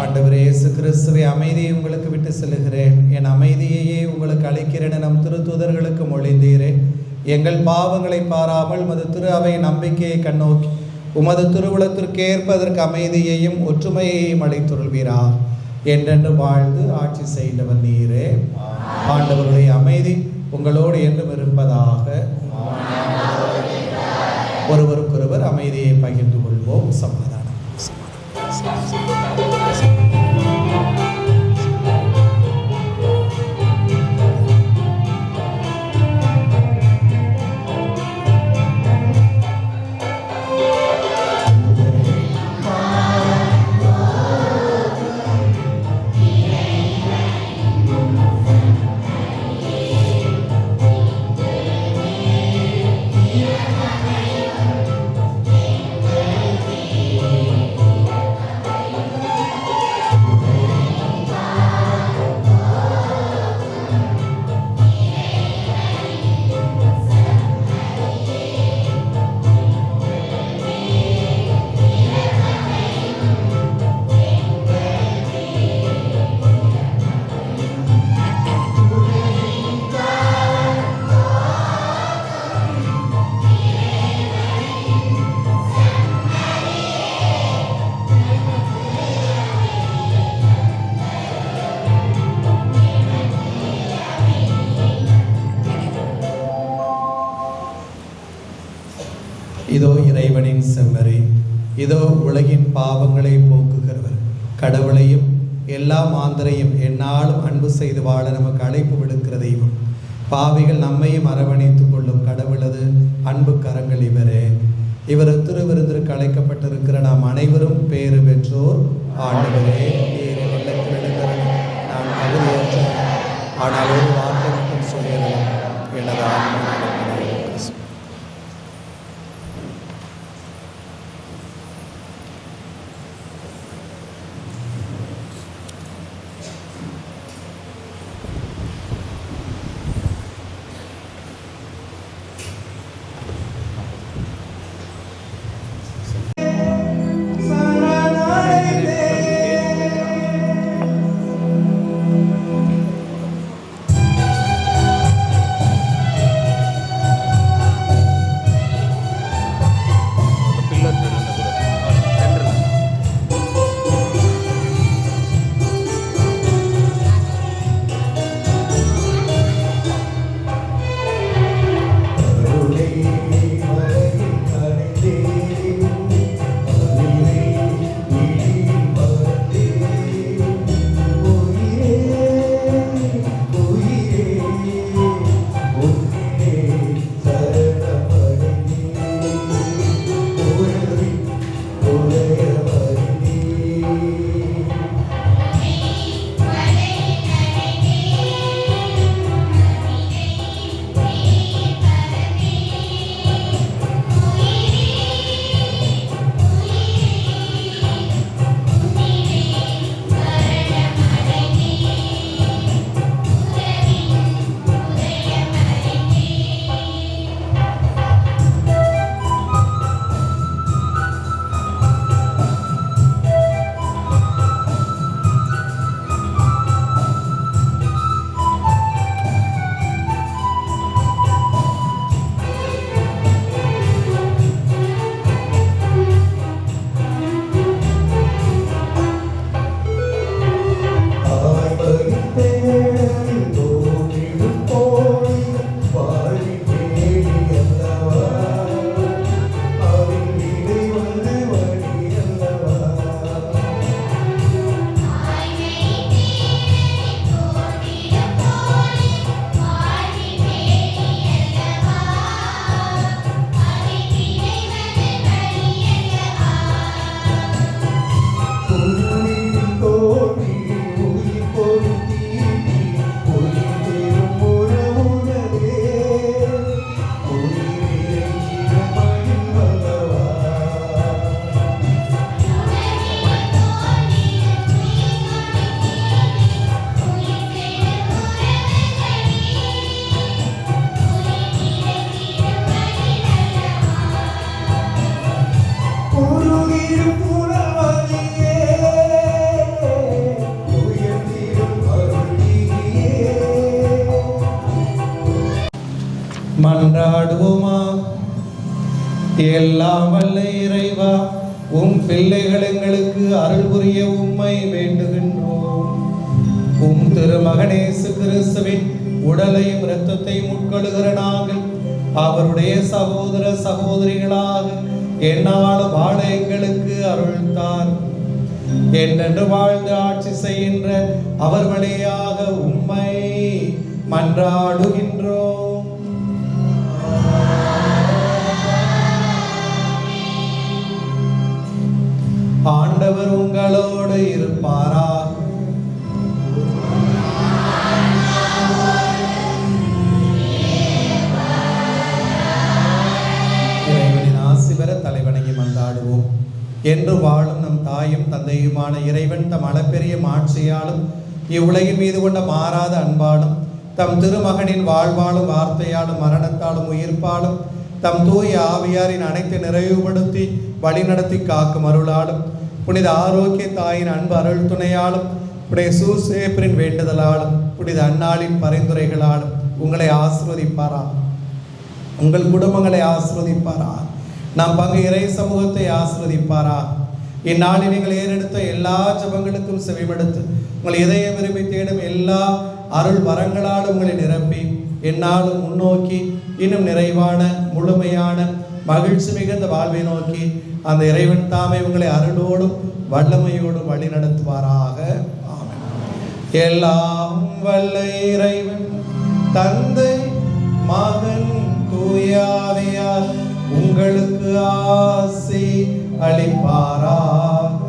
ஆண்டவரே இயேசு கிறிஸ்துவை அமைதியை உங்களுக்கு விட்டு செல்கிறேன், என் அமைதியையே உங்களுக்கு அளிக்கிறேன் நம் திருத்தூதர்களுக்கு மொழிந்தீரே. எங்கள் பாவங்களை பாராமல் உமது திரு அவை நம்பிக்கையை கண்ணோக்கி உமது திருவுளத்திற்கு ஏற்பதற்கு அமைதியையும் ஒற்றுமையையும் அளித்துள்வீரா. என்றென்று வாழ்ந்து ஆட்சி செய்தவர் நீரே. ஆண்டவருடைய அமைதி உங்களோடு என்றும் இருப்பதாக. ஒருவருக்கொருவர் அமைதியை பகிர்ந்து கொள்வோம். சமாதானம். இதோ இறைவனின் செம்மறி, இதோ உலகின் பாவங்களை போக்குகிறவர், கடவுளையும் எல்லா மாந்தரையும் எந்நாளும் அன்பு செய்து வாழ நமக்கு அழைப்பு விடுக்கிற தெய்வம். பாவிகள் நம்மையும் அரவணைத்துக் கொள்ளும் கடவுளது அன்பு கரங்கள் இவரே. இவர் திருவிருந்திற்கு அழைக்கப்பட்டிருக்கிற நாம் அனைவரும் பேறு பெற்றோர். ஆண்டவரே, நான் தகுதியற்றேன், ஆனால் ஒரு வார்த்தை மட்டும் சொல்லிடலாம், எனது ஆன்மா. எல்லாம் வல்ல இறைவா, உம் பிள்ளைகள் எங்களுக்கு அருள் புரிய உம்மை வேண்டுகின்றோம். உம் திருமகன் இயேசு கிறிஸ்துவின் உடலையும் இரத்தத்தையும் உட்கொள்கிற நாங்கள் அவருடைய சகோதர சகோதரிகளாக எந்நாளும் வாழ எங்களுக்கு அருள்தார். என்றென்று வாழ்ந்து ஆட்சி செய்கின்ற அவர் வழியாக உம்மை மன்றாடுகின்றோம். ஆண்டவர் உங்களோடு இருப்பாரா? இறைவனின் ஆசி பெற தலைவணங்கி மன்றாடுவோம். என்று வாழும் நம் தாயும் தந்தையுமான இறைவன் தம் அளப்பெரிய மாட்சியாலும் இவ்வுலகின் மீது கொண்ட மாறாத அன்பாலும் தம் திருமகனின் வாழ்வாலும் வார்த்தையாலும் மரணத்தாலும் உயிர்ப்பாலும் தம் தூய ஆவியாரின் அனைத்து நிறைவுபடுத்தி வழிநடத்தி காக்கும் அருளாலும் புனித ஆரோக்கிய தாயின் அன்பு அருள் துணையாலும் புனித சூசேப்பரின் வேண்டுதலாலும் புனித அன்னாளின் பரிந்துரைகளாலும் உங்களை ஆசிர்வதிப்பாரா, உங்கள் குடும்பங்களை ஆசிர்வதிப்பாரா, நம் பங்கு இறை சமூகத்தை ஆசிர்வதிப்பாரா. இந்நாளில் நீங்கள் ஏறெடுத்த எல்லா ஜபங்களுக்கும் செவிமடுத்து உங்கள் இதய விரும்பி தேடும் எல்லா அருள் வரங்களாலும் உங்களை நிரப்பி எந்நாளும் முன்னோக்கி இன்னும் நிறைவான முழுமையான மகிழ்ச்சி மிகுந்த வாழ்வை நோக்கி அந்த இறைவன் தாமே உங்களை அருளோடும் வல்லமையோடும் வழி நடத்துவாராக. ஆமென். எல்லாம் வல்ல இறைவன் தந்தை மகன் தூயாவியார் உங்களுக்கு ஆசி அளிப்பாராக.